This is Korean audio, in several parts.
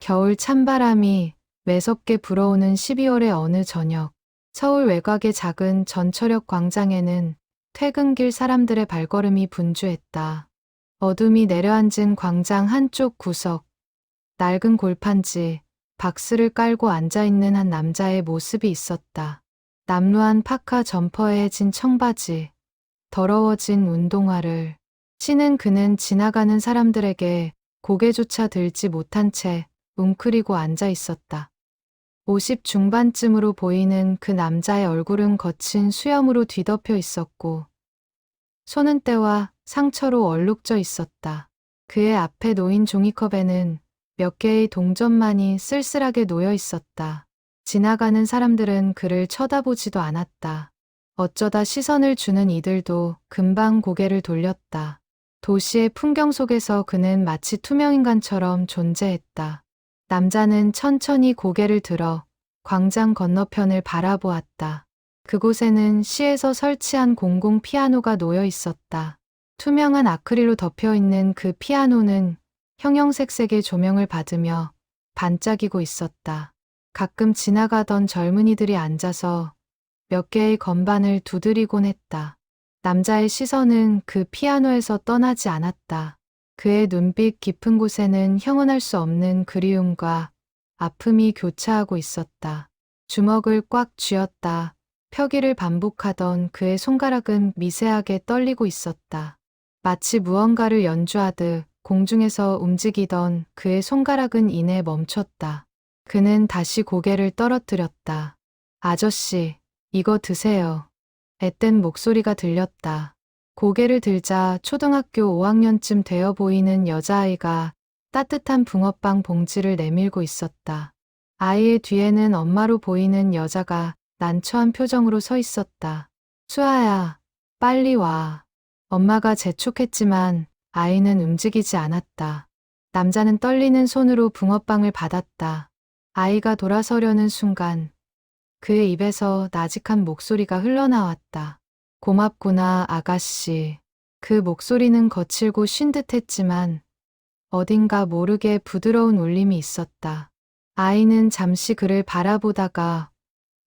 겨울 찬바람이 매섭게 불어오는 12월의 어느 저녁, 서울 외곽의 작은 전철역 광장에는 퇴근길 사람들의 발걸음이 분주했다. 어둠이 내려앉은 광장 한쪽 구석, 낡은 골판지, 박스를 깔고 앉아있는 한 남자의 모습이 있었다. 남루한 파카 점퍼에 해진 청바지, 더러워진 운동화를 신은 그는 지나가는 사람들에게 고개조차 들지 못한 채 웅크리고 앉아 있었다. 50 중반쯤으로 보이는 그 남자의 얼굴은 거친 수염으로 뒤덮여 있었고 손은 때와 상처로 얼룩져 있었다. 그의 앞에 놓인 종이컵에는 몇 개의 동전만이 쓸쓸하게 놓여 있었다. 지나가는 사람들은 그를 쳐다보지도 않았다. 어쩌다 시선을 주는 이들도 금방 고개를 돌렸다. 도시의 풍경 속에서 그는 마치 투명인간처럼 존재했다. 남자는 천천히 고개를 들어 광장 건너편을 바라보았다. 그곳에는 시에서 설치한 공공 피아노가 놓여 있었다. 투명한 아크릴로 덮여 있는 그 피아노는 형형색색의 조명을 받으며 반짝이고 있었다. 가끔 지나가던 젊은이들이 앉아서 몇 개의 건반을 두드리곤 했다. 남자의 시선은 그 피아노에서 떠나지 않았다. 그의 눈빛 깊은 곳에는 형언할 수 없는 그리움과 아픔이 교차하고 있었다. 주먹을 꽉 쥐었다. 펴기를 반복하던 그의 손가락은 미세하게 떨리고 있었다. 마치 무언가를 연주하듯 공중에서 움직이던 그의 손가락은 이내 멈췄다. 그는 다시 고개를 떨어뜨렸다. 아저씨, 이거 드세요. 앳된 목소리가 들렸다. 고개를 들자 초등학교 5학년쯤 되어 보이는 여자아이가 따뜻한 붕어빵 봉지를 내밀고 있었다. 아이의 뒤에는 엄마로 보이는 여자가 난처한 표정으로 서 있었다. 수아야, 빨리 와. 엄마가 재촉했지만 아이는 움직이지 않았다. 남자는 떨리는 손으로 붕어빵을 받았다. 아이가 돌아서려는 순간 그의 입에서 나직한 목소리가 흘러나왔다. 고맙구나, 아가씨. 그 목소리는 거칠고 쉰 듯했지만 어딘가 모르게 부드러운 울림이 있었다. 아이는 잠시 그를 바라보다가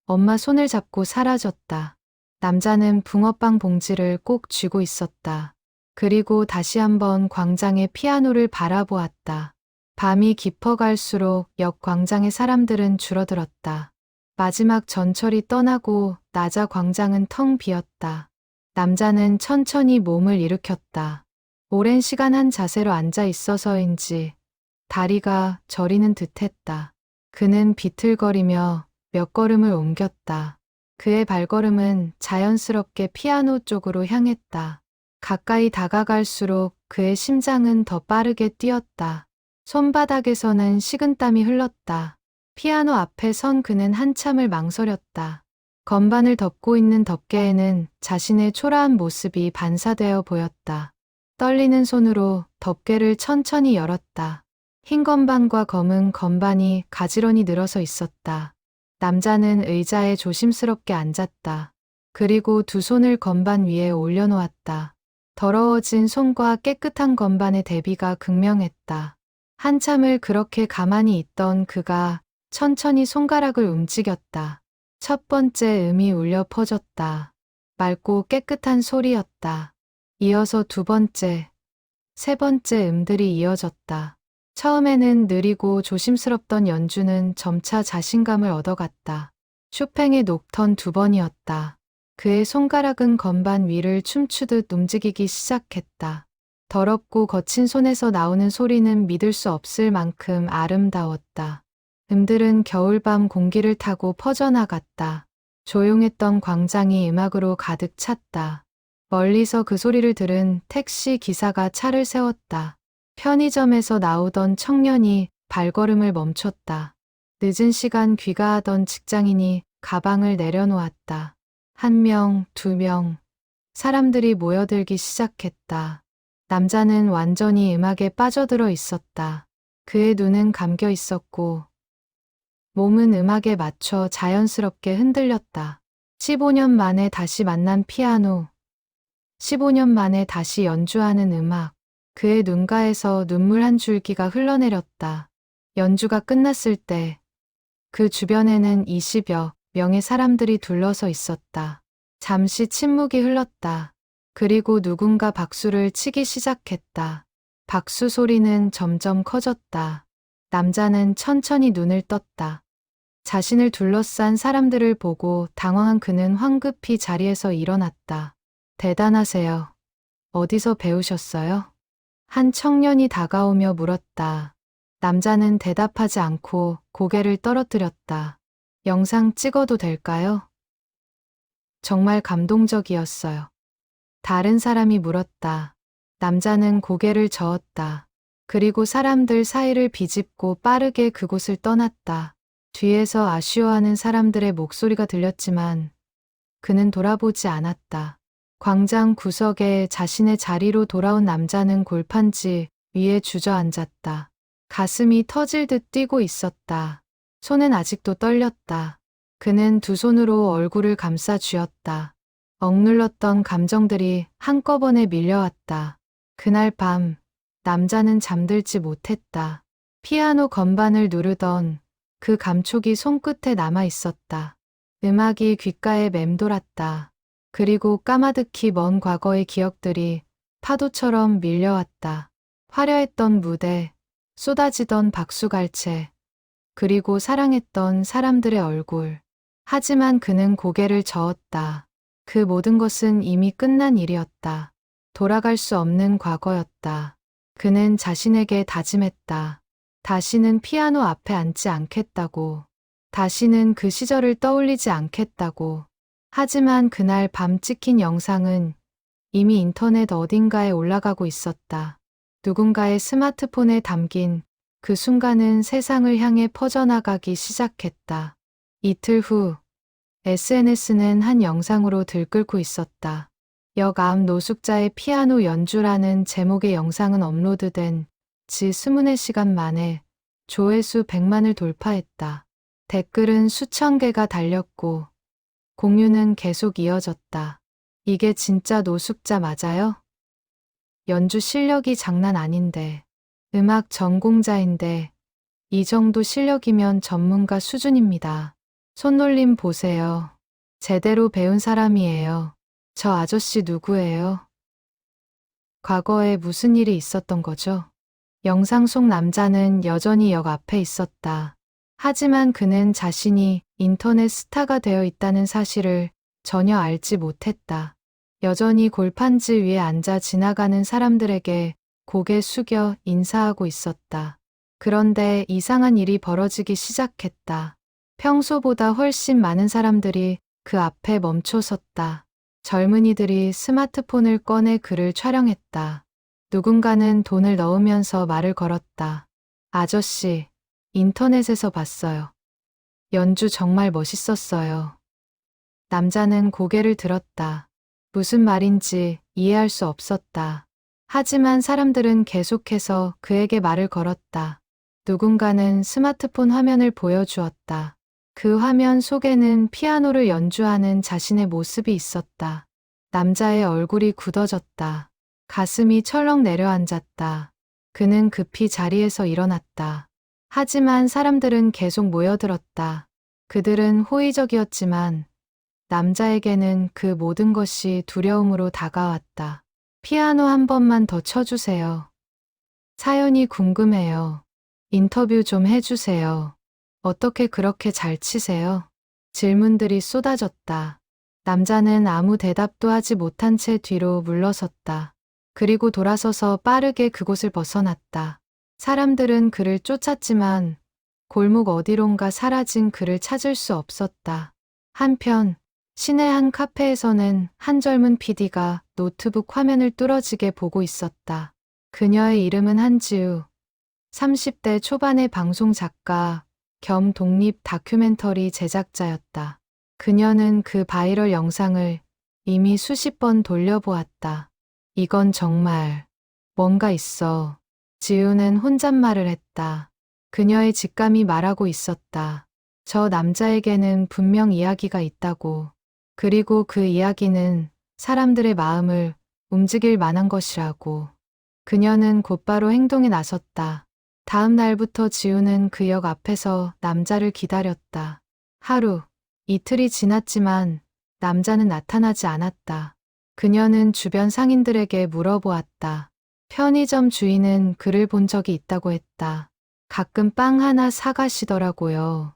엄마 손을 잡고 사라졌다. 남자는 붕어빵 봉지를 꼭 쥐고 있었다. 그리고 다시 한번 광장의 피아노를 바라보았다. 밤이 깊어갈수록 역 광장의 사람들은 줄어들었다. 마지막 전철이 떠나고 나자 광장은 텅 비었다. 남자는 천천히 몸을 일으켰다. 오랜 시간 한 자세로 앉아 있어서인지 다리가 저리는 듯했다. 그는 비틀거리며 몇 걸음을 옮겼다. 그의 발걸음은 자연스럽게 피아노 쪽으로 향했다. 가까이 다가갈수록 그의 심장은 더 빠르게 뛰었다. 손바닥에서는 식은땀이 흘렀다. 피아노 앞에 선 그는 한참을 망설였다. 건반을 덮고 있는 덮개에는 자신의 초라한 모습이 반사되어 보였다. 떨리는 손으로 덮개를 천천히 열었다. 흰 건반과 검은 건반이 가지런히 늘어서 있었다. 남자는 의자에 조심스럽게 앉았다. 그리고 두 손을 건반 위에 올려놓았다. 더러워진 손과 깨끗한 건반의 대비가 극명했다. 한참을 그렇게 가만히 있던 그가 천천히 손가락을 움직였다. 첫 번째 음이 울려 퍼졌다. 맑고 깨끗한 소리였다. 이어서 두 번째, 세 번째 음들이 이어졌다. 처음에는 느리고 조심스럽던 연주는 점차 자신감을 얻어갔다. 쇼팽의 녹턴 2번이었다. 그의 손가락은 건반 위를 춤추듯 움직이기 시작했다. 더럽고 거친 손에서 나오는 소리는 믿을 수 없을 만큼 아름다웠다. 음들은 겨울밤 공기를 타고 퍼져나갔다. 조용했던 광장이 음악으로 가득 찼다. 멀리서 그 소리를 들은 택시 기사가 차를 세웠다. 편의점에서 나오던 청년이 발걸음을 멈췄다. 늦은 시간 귀가하던 직장인이 가방을 내려놓았다. 1명, 2명, 사람들이 모여들기 시작했다. 남자는 완전히 음악에 빠져들어 있었다. 그의 눈은 감겨 있었고 몸은 음악에 맞춰 자연스럽게 흔들렸다. 15년 만에 다시 만난 피아노, 15년 만에 다시 연주하는 음악. 그의 눈가에서 눈물 한 줄기가 흘러내렸다. 연주가 끝났을 때 그 주변에는 20여 명의 사람들이 둘러서 있었다. 잠시 침묵이 흘렀다. 그리고 누군가 박수를 치기 시작했다. 박수 소리는 점점 커졌다. 남자는 천천히 눈을 떴다. 자신을 둘러싼 사람들을 보고 당황한 그는 황급히 자리에서 일어났다. 대단하세요. 어디서 배우셨어요? 한 청년이 다가오며 물었다. 남자는 대답하지 않고 고개를 떨어뜨렸다. 영상 찍어도 될까요? 정말 감동적이었어요. 다른 사람이 물었다. 남자는 고개를 저었다. 그리고 사람들 사이를 비집고 빠르게 그곳을 떠났다. 뒤에서 아쉬워하는 사람들의 목소리가 들렸지만 그는 돌아보지 않았다. 광장 구석에 자신의 자리로 돌아온 남자는 골판지 위에 주저앉았다. 가슴이 터질 듯 뛰고 있었다. 손은 아직도 떨렸다. 그는 두 손으로 얼굴을 감싸 쥐었다. 억눌렀던 감정들이 한꺼번에 밀려왔다. 그날 밤 남자는 잠들지 못했다. 피아노 건반을 누르던 그 감촉이 손끝에 남아 있었다. 음악이 귓가에 맴돌았다. 그리고 까마득히 먼 과거의 기억들이 파도처럼 밀려왔다. 화려했던 무대, 쏟아지던 박수갈채, 그리고 사랑했던 사람들의 얼굴. 하지만 그는 고개를 저었다. 그 모든 것은 이미 끝난 일이었다. 돌아갈 수 없는 과거였다. 그는 자신에게 다짐했다. 다시는 피아노 앞에 앉지 않겠다고. 다시는 그 시절을 떠올리지 않겠다고. 하지만 그날 밤 찍힌 영상은 이미 인터넷 어딘가에 올라가고 있었다. 누군가의 스마트폰에 담긴 그 순간은 세상을 향해 퍼져나가기 시작했다. 이틀 후 SNS는 한 영상으로 들끓고 있었다. 역 앞 노숙자의 피아노 연주라는 제목의 영상은 업로드된 지 24시간 만에 조회수 100만을 돌파했다. 댓글은 수천 개가 달렸고 공유는 계속 이어졌다. 이게 진짜 노숙자 맞아요? 연주 실력이 장난 아닌데, 음악 전공자인데, 이 정도 실력이면 전문가 수준입니다. 손놀림 보세요. 제대로 배운 사람이에요. 저 아저씨 누구예요? 과거에 무슨 일이 있었던 거죠? 영상 속 남자는 여전히 역 앞에 있었다. 하지만 그는 자신이 인터넷 스타가 되어 있다는 사실을 전혀 알지 못했다. 여전히 골판지 위에 앉아 지나가는 사람들에게 고개 숙여 인사하고 있었다. 그런데 이상한 일이 벌어지기 시작했다. 평소보다 훨씬 많은 사람들이 그 앞에 멈춰 섰다. 젊은이들이 스마트폰을 꺼내 그를 촬영했다. 누군가는 돈을 넣으면서 말을 걸었다. 아저씨, 인터넷에서 봤어요. 연주 정말 멋있었어요. 남자는 고개를 들었다. 무슨 말인지 이해할 수 없었다. 하지만 사람들은 계속해서 그에게 말을 걸었다. 누군가는 스마트폰 화면을 보여주었다. 그 화면 속에는 피아노를 연주하는 자신의 모습이 있었다. 남자의 얼굴이 굳어졌다. 가슴이 철렁 내려앉았다. 그는 급히 자리에서 일어났다. 하지만 사람들은 계속 모여들었다. 그들은 호의적이었지만 남자에게는 그 모든 것이 두려움으로 다가왔다. 피아노 한 번만 더 쳐주세요. 사연이 궁금해요. 인터뷰 좀 해주세요. 어떻게 그렇게 잘 치세요? 질문들이 쏟아졌다. 남자는 아무 대답도 하지 못한 채 뒤로 물러섰다. 그리고 돌아서서 빠르게 그곳을 벗어났다. 사람들은 그를 쫓았지만 골목 어디론가 사라진 그를 찾을 수 없었다. 한편 시내 한 카페에서는 한 젊은 PD가 노트북 화면을 뚫어지게 보고 있었다. 그녀의 이름은 한지우, 30대 초반의 방송 작가 겸 독립 다큐멘터리 제작자였다. 그녀는 그 바이럴 영상을 이미 수십 번 돌려보았다. 이건 정말 뭔가 있어. 지우는 혼잣말을 했다. 그녀의 직감이 말하고 있었다. 저 남자에게는 분명 이야기가 있다고. 그리고 그 이야기는 사람들의 마음을 움직일 만한 것이라고. 그녀는 곧바로 행동에 나섰다. 다음 날부터 지우는 그 역 앞에서 남자를 기다렸다. 하루, 이틀이 지났지만 남자는 나타나지 않았다. 그녀는 주변 상인들에게 물어보았다. 편의점 주인은 그를 본 적이 있다고 했다. 가끔 빵 하나 사가시더라고요.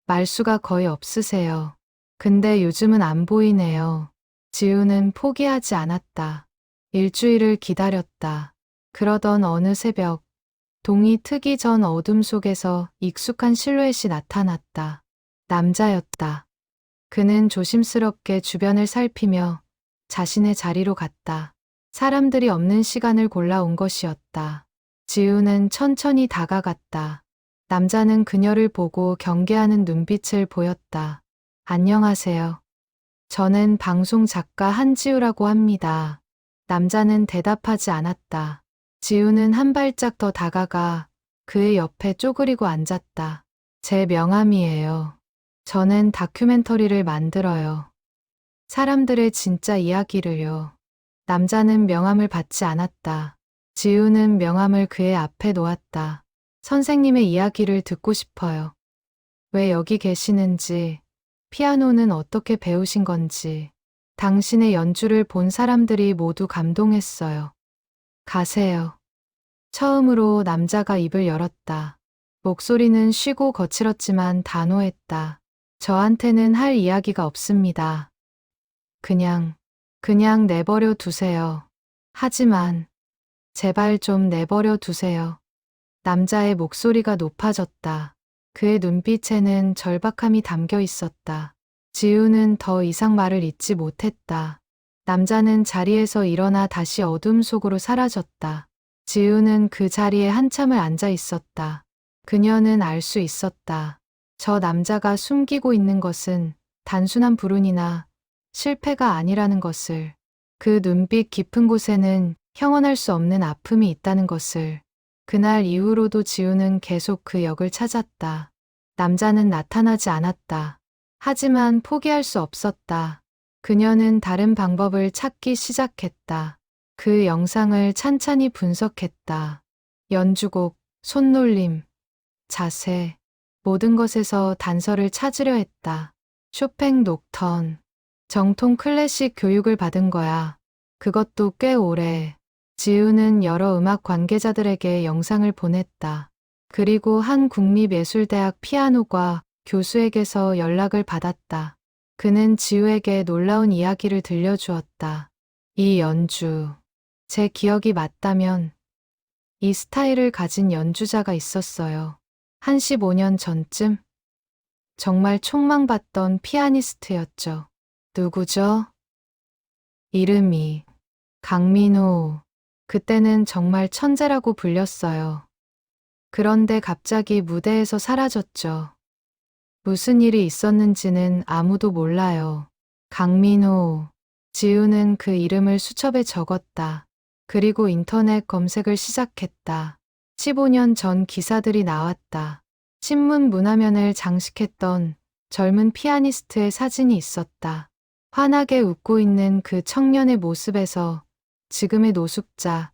말수가 거의 없으세요. 근데 요즘은 안 보이네요. 지우는 포기하지 않았다. 일주일을 기다렸다. 그러던 어느 새벽, 동이 트기 전 어둠 속에서 익숙한 실루엣이 나타났다. 남자였다. 그는 조심스럽게 주변을 살피며 자신의 자리로 갔다. 사람들이 없는 시간을 골라온 것이었다. 지우는 천천히 다가갔다. 남자는 그녀를 보고 경계하는 눈빛을 보였다. 안녕하세요. 저는 방송 작가 한지우라고 합니다. 남자는 대답하지 않았다. 지우는 한 발짝 더 다가가 그의 옆에 쪼그리고 앉았다. 제 명함이에요. 저는 다큐멘터리를 만들어요. 사람들의 진짜 이야기를요. 남자는 명함을 받지 않았다. 지우는 명함을 그의 앞에 놓았다. 선생님의 이야기를 듣고 싶어요. 왜 여기 계시는지, 피아노는 어떻게 배우신 건지, 당신의 연주를 본 사람들이 모두 감동했어요. 가세요. 처음으로 남자가 입을 열었다. 목소리는 쉬고 거칠었지만 단호했다. 저한테는 할 이야기가 없습니다. 그냥 내버려 두세요. 하지만 제발 좀 내버려 두세요. 남자의 목소리가 높아졌다. 그의 눈빛에는 절박함이 담겨 있었다. 지우는 더 이상 말을 잇지 못했다. 남자는 자리에서 일어나 다시 어둠 속으로 사라졌다. 지우는 그 자리에 한참을 앉아 있었다. 그녀는 알 수 있었다. 저 남자가 숨기고 있는 것은 단순한 불운이나 실패가 아니라는 것을, 그 눈빛 깊은 곳에는 형언할 수 없는 아픔이 있다는 것을. 그날 이후로도 지우는 계속 그 역을 찾았다. 남자는 나타나지 않았다. 하지만 포기할 수 없었다. 그녀는 다른 방법을 찾기 시작했다. 그 영상을 찬찬히 분석했다. 연주곡, 손놀림, 자세, 모든 것에서 단서를 찾으려 했다. 쇼팽 녹턴, 정통 클래식 교육을 받은 거야. 그것도 꽤 오래. 지우는 여러 음악 관계자들에게 영상을 보냈다. 그리고 한 국립예술대학 피아노과 교수에게서 연락을 받았다. 그는 지우에게 놀라운 이야기를 들려주었다. 이 연주, 제 기억이 맞다면 이 스타일을 가진 연주자가 있었어요. 한 15년 전쯤? 정말 촉망받던 피아니스트였죠. 누구죠? 이름이 강민호. 그때는 정말 천재라고 불렸어요. 그런데 갑자기 무대에서 사라졌죠. 무슨 일이 있었는지는 아무도 몰라요. 강민호. 지우는 그 이름을 수첩에 적었다. 그리고 인터넷 검색을 시작했다. 15년 전 기사들이 나왔다. 신문 문화면을 장식했던 젊은 피아니스트의 사진이 있었다. 환하게 웃고 있는 그 청년의 모습에서 지금의 노숙자,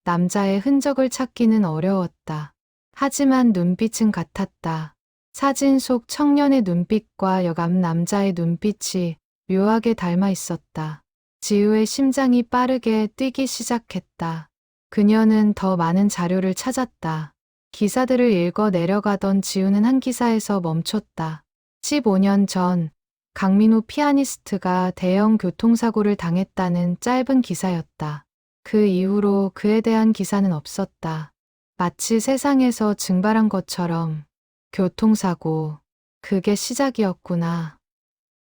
남자의 흔적을 찾기는 어려웠다. 하지만 눈빛은 같았다. 사진 속 청년의 눈빛과 여감 남자의 눈빛이 묘하게 닮아 있었다. 지우의 심장이 빠르게 뛰기 시작했다. 그녀는 더 많은 자료를 찾았다. 기사들을 읽어 내려가던 지우는 한 기사에서 멈췄다. 15년 전 강민호 피아니스트가 대형 교통사고를 당했다는 짧은 기사였다. 그 이후로 그에 대한 기사는 없었다. 마치 세상에서 증발한 것처럼. 교통사고, 그게 시작이었구나.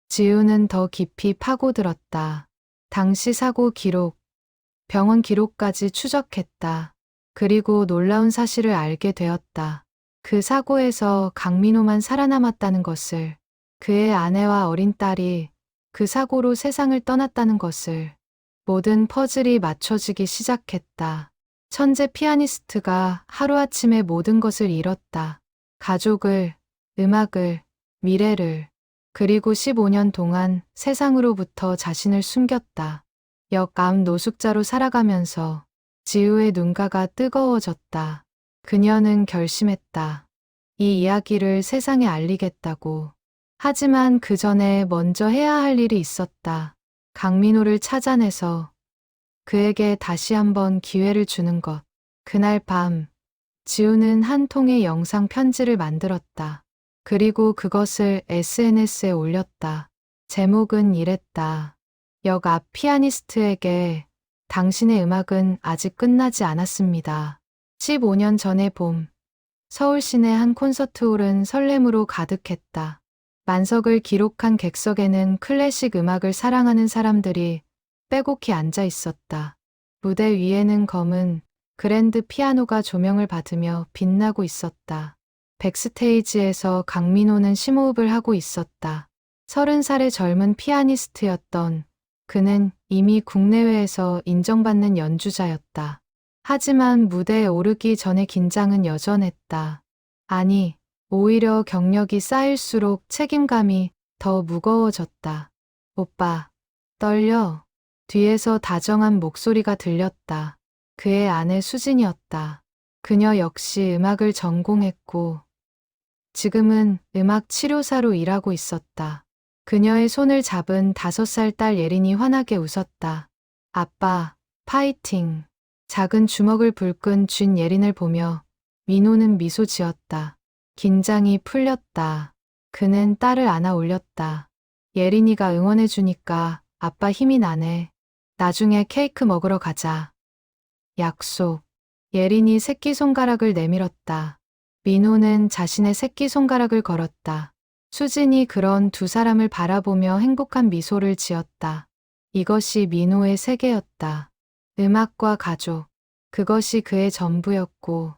지우는 더 깊이 파고들었다. 당시 사고 기록, 병원 기록까지 추적했다. 그리고 놀라운 사실을 알게 되었다. 그 사고에서 강민호만 살아남았다는 것을, 그의 아내와 어린 딸이 그 사고로 세상을 떠났다는 것을. 모든 퍼즐이 맞춰지기 시작했다. 천재 피아니스트가 하루아침에 모든 것을 잃었다. 가족을, 음악을, 미래를. 그리고 15년 동안 세상으로부터 자신을 숨겼다. 역 앞 노숙자로 살아가면서 지우의 눈가가 뜨거워졌다. 그녀는 결심했다. 이 이야기를 세상에 알리겠다고. 하지만 그 전에 먼저 해야 할 일이 있었다. 강민호를 찾아내서 그에게 다시 한번 기회를 주는 것. 그날 밤, 지우는 한 통의 영상 편지를 만들었다. 그리고 그것을 SNS에 올렸다. 제목은 이랬다. 역 앞 피아니스트에게 당신의 음악은 아직 끝나지 않았습니다. 15년 전의 봄, 서울 시내 한 콘서트홀은 설렘으로 가득했다. 만석을 기록한 객석에는 클래식 음악을 사랑하는 사람들이 빼곡히 앉아 있었다. 무대 위에는 검은 그랜드 피아노가 조명을 받으며 빛나고 있었다. 백스테이지에서 강민호는 심호흡을 하고 있었다. 30살의 젊은 피아니스트였던 그는 이미 국내외에서 인정받는 연주자였다. 하지만 무대에 오르기 전의 긴장은 여전했다. 아니, 오히려 경력이 쌓일수록 책임감이 더 무거워졌다. 오빠, 떨려. 뒤에서 다정한 목소리가 들렸다. 그의 아내 수진이었다. 그녀 역시 음악을 전공했고 지금은 음악 치료사로 일하고 있었다. 그녀의 손을 잡은 5살 딸 예린이 환하게 웃었다. 아빠, 파이팅. 작은 주먹을 불끈 쥔 예린을 보며 민호는 미소 지었다. 긴장이 풀렸다. 그는 딸을 안아 올렸다. 예린이가 응원해주니까 아빠 힘이 나네. 나중에 케이크 먹으러 가자. 약속. 예린이 새끼손가락을 내밀었다. 민호는 자신의 새끼손가락을 걸었다. 수진이 그런 두 사람을 바라보며 행복한 미소를 지었다. 이것이 민호의 세계였다. 음악과 가족. 그것이 그의 전부였고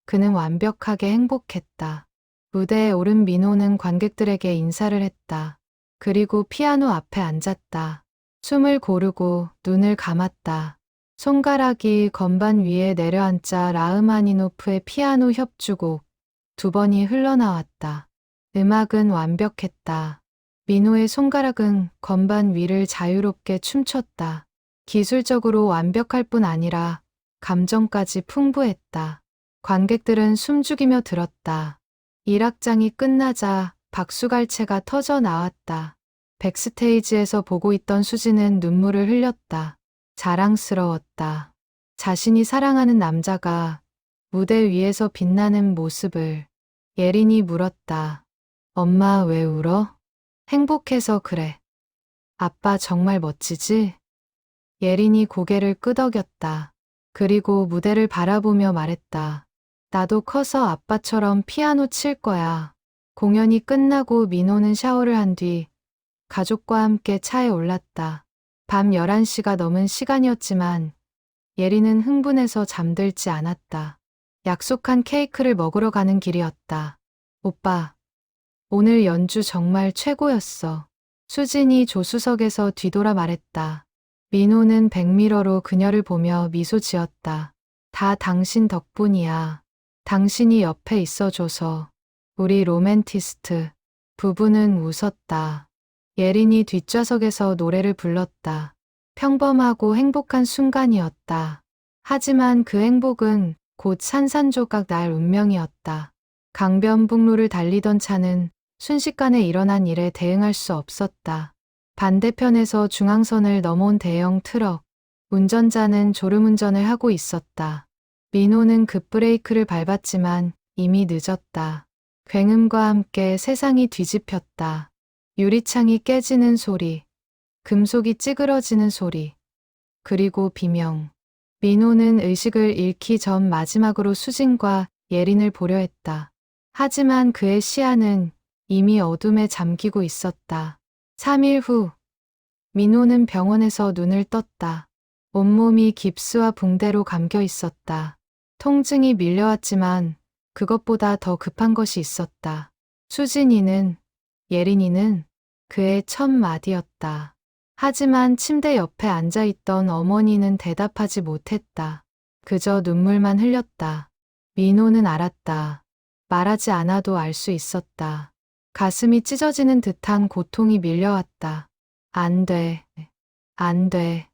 그는 완벽하게 행복했다. 무대에 오른 민호는 관객들에게 인사를 했다. 그리고 피아노 앞에 앉았다. 숨을 고르고 눈을 감았다. 손가락이 건반 위에 내려앉자 라흐마니노프의 피아노 협주곡 2번이 흘러나왔다. 음악은 완벽했다. 민호의 손가락은 건반 위를 자유롭게 춤췄다. 기술적으로 완벽할 뿐 아니라 감정까지 풍부했다. 관객들은 숨죽이며 들었다. 1악장이 끝나자 박수갈채가 터져 나왔다. 백스테이지에서 보고 있던 수지는 눈물을 흘렸다. 자랑스러웠다. 자신이 사랑하는 남자가 무대 위에서 빛나는 모습을. 예린이 물었다. 엄마 왜 울어? 행복해서 그래. 아빠 정말 멋지지? 예린이 고개를 끄덕였다. 그리고 무대를 바라보며 말했다. 나도 커서 아빠처럼 피아노 칠 거야. 공연이 끝나고 민호는 샤워를 한 뒤 가족과 함께 차에 올랐다. 밤 11시가 넘은 시간이었지만 예린은 흥분해서 잠들지 않았다. 약속한 케이크를 먹으러 가는 길이었다. 오빠, 오늘 연주 정말 최고였어. 수진이 조수석에서 뒤돌아 말했다. 민호는 백미러로 그녀를 보며 미소 지었다. 다 당신 덕분이야. 당신이 옆에 있어줘서. 우리 로맨티스트. 부부는 웃었다. 예린이 뒷좌석에서 노래를 불렀다. 평범하고 행복한 순간이었다. 하지만 그 행복은 곧 산산조각 날 운명이었다. 강변북로를 달리던 차는 순식간에 일어난 일에 대응할 수 없었다. 반대편에서 중앙선을 넘어온 대형 트럭. 운전자는 졸음운전을 하고 있었다. 민호는 급브레이크를 밟았지만 이미 늦었다. 굉음과 함께 세상이 뒤집혔다. 유리창이 깨지는 소리, 금속이 찌그러지는 소리, 그리고 비명. 민호는 의식을 잃기 전 마지막으로 수진과 예린을 보려 했다. 하지만 그의 시야는 이미 어둠에 잠기고 있었다. 3일 후, 민호는 병원에서 눈을 떴다. 온몸이 깁스와 붕대로 감겨 있었다. 통증이 밀려왔지만 그것보다 더 급한 것이 있었다. 수진이는, 예린이는 그의 첫 마디였다. 하지만 침대 옆에 앉아있던 어머니는 대답하지 못했다. 그저 눈물만 흘렸다. 민호는 알았다. 말하지 않아도 알 수 있었다. 가슴이 찢어지는 듯한 고통이 밀려왔다. 안 돼. 안 돼.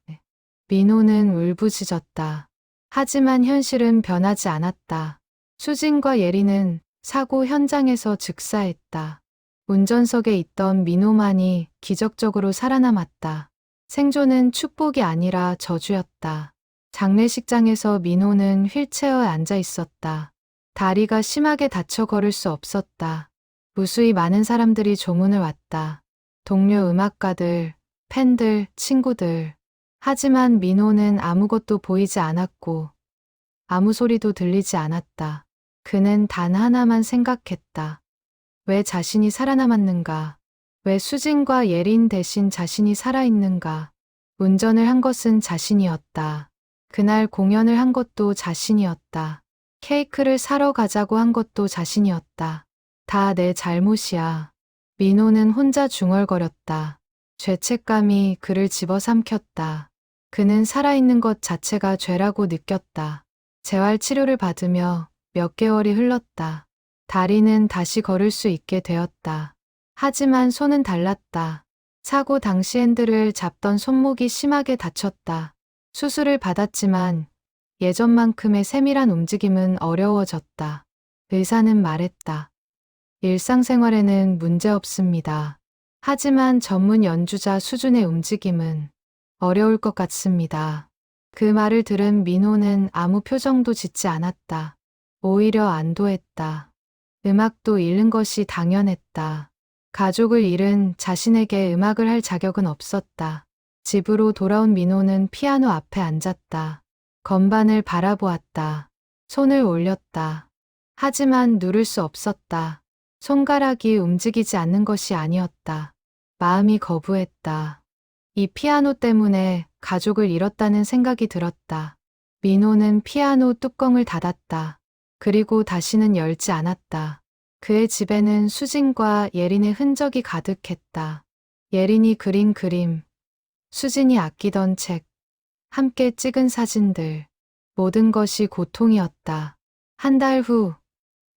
민호는 울부짖었다. 하지만 현실은 변하지 않았다. 수진과 예린은 사고 현장에서 즉사했다. 운전석에 있던 민호만이 기적적으로 살아남았다. 생존은 축복이 아니라 저주였다. 장례식장에서 민호는 휠체어에 앉아 있었다. 다리가 심하게 다쳐 걸을 수 없었다. 무수히 많은 사람들이 조문을 왔다. 동료 음악가들, 팬들, 친구들. 하지만 민호는 아무것도 보이지 않았고 아무 소리도 들리지 않았다. 그는 단 하나만 생각했다. 왜 자신이 살아남았는가? 왜 수진과 예린 대신 자신이 살아있는가? 운전을 한 것은 자신이었다. 그날 공연을 한 것도 자신이었다. 케이크를 사러 가자고 한 것도 자신이었다. 다 내 잘못이야. 민호는 혼자 중얼거렸다. 죄책감이 그를 집어삼켰다. 그는 살아있는 것 자체가 죄라고 느꼈다. 재활 치료를 받으며 몇 개월이 흘렀다. 다리는 다시 걸을 수 있게 되었다. 하지만 손은 달랐다. 사고 당시 핸들을 잡던 손목이 심하게 다쳤다. 수술을 받았지만 예전만큼의 세밀한 움직임은 어려워졌다. 의사는 말했다. 일상생활에는 문제 없습니다. 하지만 전문 연주자 수준의 움직임은 어려울 것 같습니다. 그 말을 들은 민호는 아무 표정도 짓지 않았다. 오히려 안도했다. 음악도 잃는 것이 당연했다. 가족을 잃은 자신에게 음악을 할 자격은 없었다. 집으로 돌아온 민호는 피아노 앞에 앉았다. 건반을 바라보았다. 손을 올렸다. 하지만 누를 수 없었다. 손가락이 움직이지 않는 것이 아니었다. 마음이 거부했다. 이 피아노 때문에 가족을 잃었다는 생각이 들었다. 민호는 피아노 뚜껑을 닫았다. 그리고 다시는 열지 않았다. 그의 집에는 수진과 예린의 흔적이 가득했다. 예린이 그린 그림, 수진이 아끼던 책, 함께 찍은 사진들, 모든 것이 고통이었다. 한 달 후,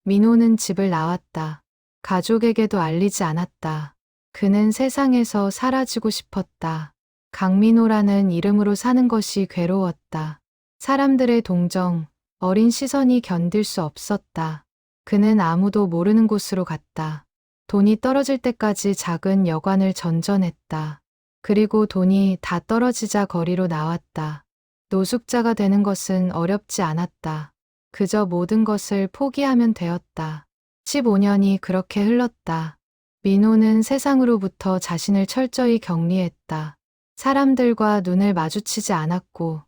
민호는 집을 나왔다. 가족에게도 알리지 않았다. 그는 세상에서 사라지고 싶었다. 강민호라는 이름으로 사는 것이 괴로웠다. 사람들의 동정, 어린 시선이 견딜 수 없었다. 그는 아무도 모르는 곳으로 갔다. 돈이 떨어질 때까지 작은 여관을 전전했다. 그리고 돈이 다 떨어지자 거리로 나왔다. 노숙자가 되는 것은 어렵지 않았다. 그저 모든 것을 포기하면 되었다. 15년이 그렇게 흘렀다. 민호는 세상으로부터 자신을 철저히 격리했다. 사람들과 눈을 마주치지 않았고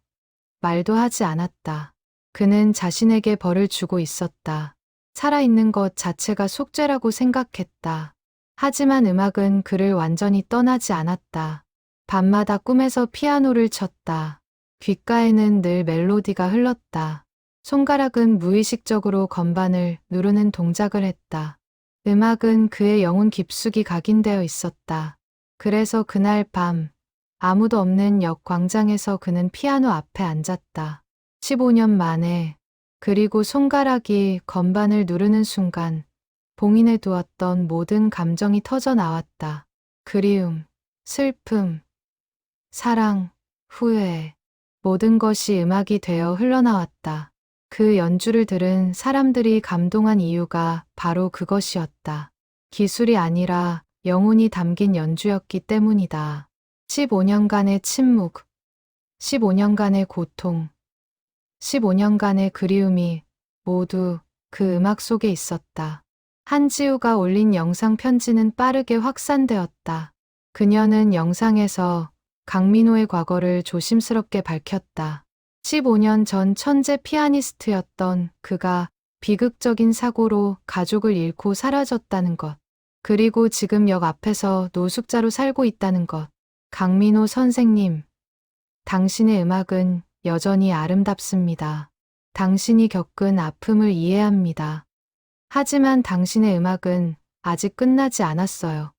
말도 하지 않았다. 그는 자신에게 벌을 주고 있었다. 살아있는 것 자체가 속죄라고 생각했다. 하지만 음악은 그를 완전히 떠나지 않았다. 밤마다 꿈에서 피아노를 쳤다. 귓가에는 늘 멜로디가 흘렀다. 손가락은 무의식적으로 건반을 누르는 동작을 했다. 음악은 그의 영혼 깊숙이 각인되어 있었다. 그래서 그날 밤 아무도 없는 역 광장에서 그는 피아노 앞에 앉았다. 15년 만에, 그리고 손가락이 건반을 누르는 순간 봉인해 두었던 모든 감정이 터져 나왔다. 그리움, 슬픔, 사랑, 후회, 모든 것이 음악이 되어 흘러나왔다. 그 연주를 들은 사람들이 감동한 이유가 바로 그것이었다. 기술이 아니라 영혼이 담긴 연주였기 때문이다. 15년간의 침묵, 15년간의 고통, 15년간의 그리움이 모두 그 음악 속에 있었다. 한지우가 올린 영상 편지는 빠르게 확산되었다. 그녀는 영상에서 강민호의 과거를 조심스럽게 밝혔다. 15년 전 천재 피아니스트였던 그가 비극적인 사고로 가족을 잃고 사라졌다는 것. 그리고 지금 역 앞에서 노숙자로 살고 있다는 것. 강민호 선생님, 당신의 음악은 여전히 아름답습니다. 당신이 겪은 아픔을 이해합니다. 하지만 당신의 음악은 아직 끝나지 않았어요.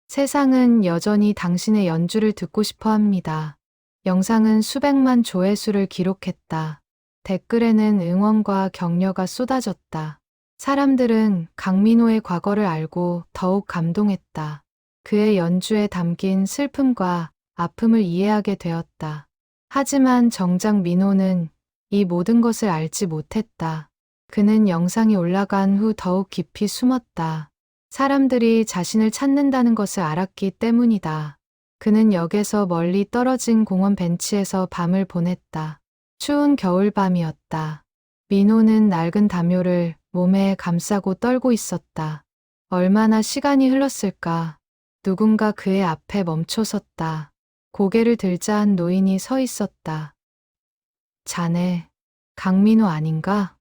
세상은 여전히 당신의 연주를 듣고 싶어 합니다. 영상은 수백만 조회수를 기록했다. 댓글에는 응원과 격려가 쏟아졌다. 사람들은 강민호의 과거를 알고 더욱 감동했다. 그의 연주에 담긴 슬픔과 아픔을 이해하게 되었다. 하지만 정작 민호는 이 모든 것을 알지 못했다. 그는 영상이 올라간 후 더욱 깊이 숨었다. 사람들이 자신을 찾는다는 것을 알았기 때문이다. 그는 역에서 멀리 떨어진 공원 벤치에서 밤을 보냈다. 추운 겨울밤이었다. 민호는 낡은 담요를 몸에 감싸고 떨고 있었다. 얼마나 시간이 흘렀을까. 누군가 그의 앞에 멈춰 섰다. 고개를 들자 한 노인이 서 있었다. 자네, 강민호 아닌가?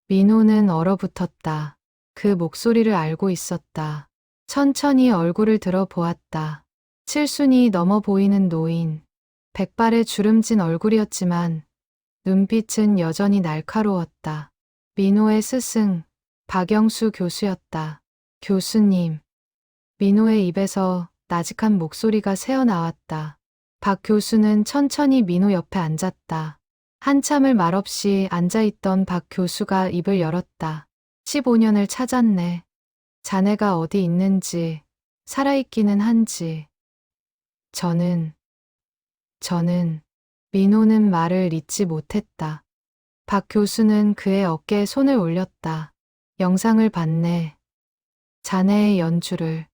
민호는 얼어붙었다. 그 목소리를 알고 있었다. 천천히 얼굴을 들어 보았다. 칠순이 넘어 보이는 노인. 백발의 주름진 얼굴이었지만 눈빛은 여전히 날카로웠다. 민호의 스승, 박영수 교수였다. 교수님. 민호의 입에서 나직한 목소리가 새어나왔다. 박 교수는 천천히 민호 옆에 앉았다. 한참을 말없이 앉아있던 박 교수가 입을 열었다. 15년을 찾았네. 자네가 어디 있는지, 살아있기는 한지. 저는, 민호는 말을 잇지 못했다. 박 교수는 그의 어깨에 손을 올렸다. 영상을 봤네. 자네의 연주를.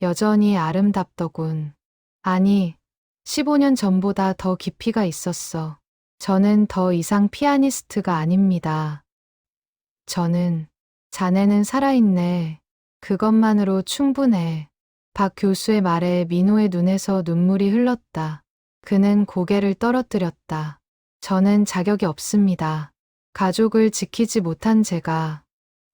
여전히 아름답더군. 아니, 15년 전보다 더 깊이가 있었어. 저는 더 이상 피아니스트가 아닙니다. 자네는 살아있네. 그것만으로 충분해. 박 교수의 말에 민호의 눈에서 눈물이 흘렀다. 그는 고개를 떨어뜨렸다. 저는 자격이 없습니다. 가족을 지키지 못한 제가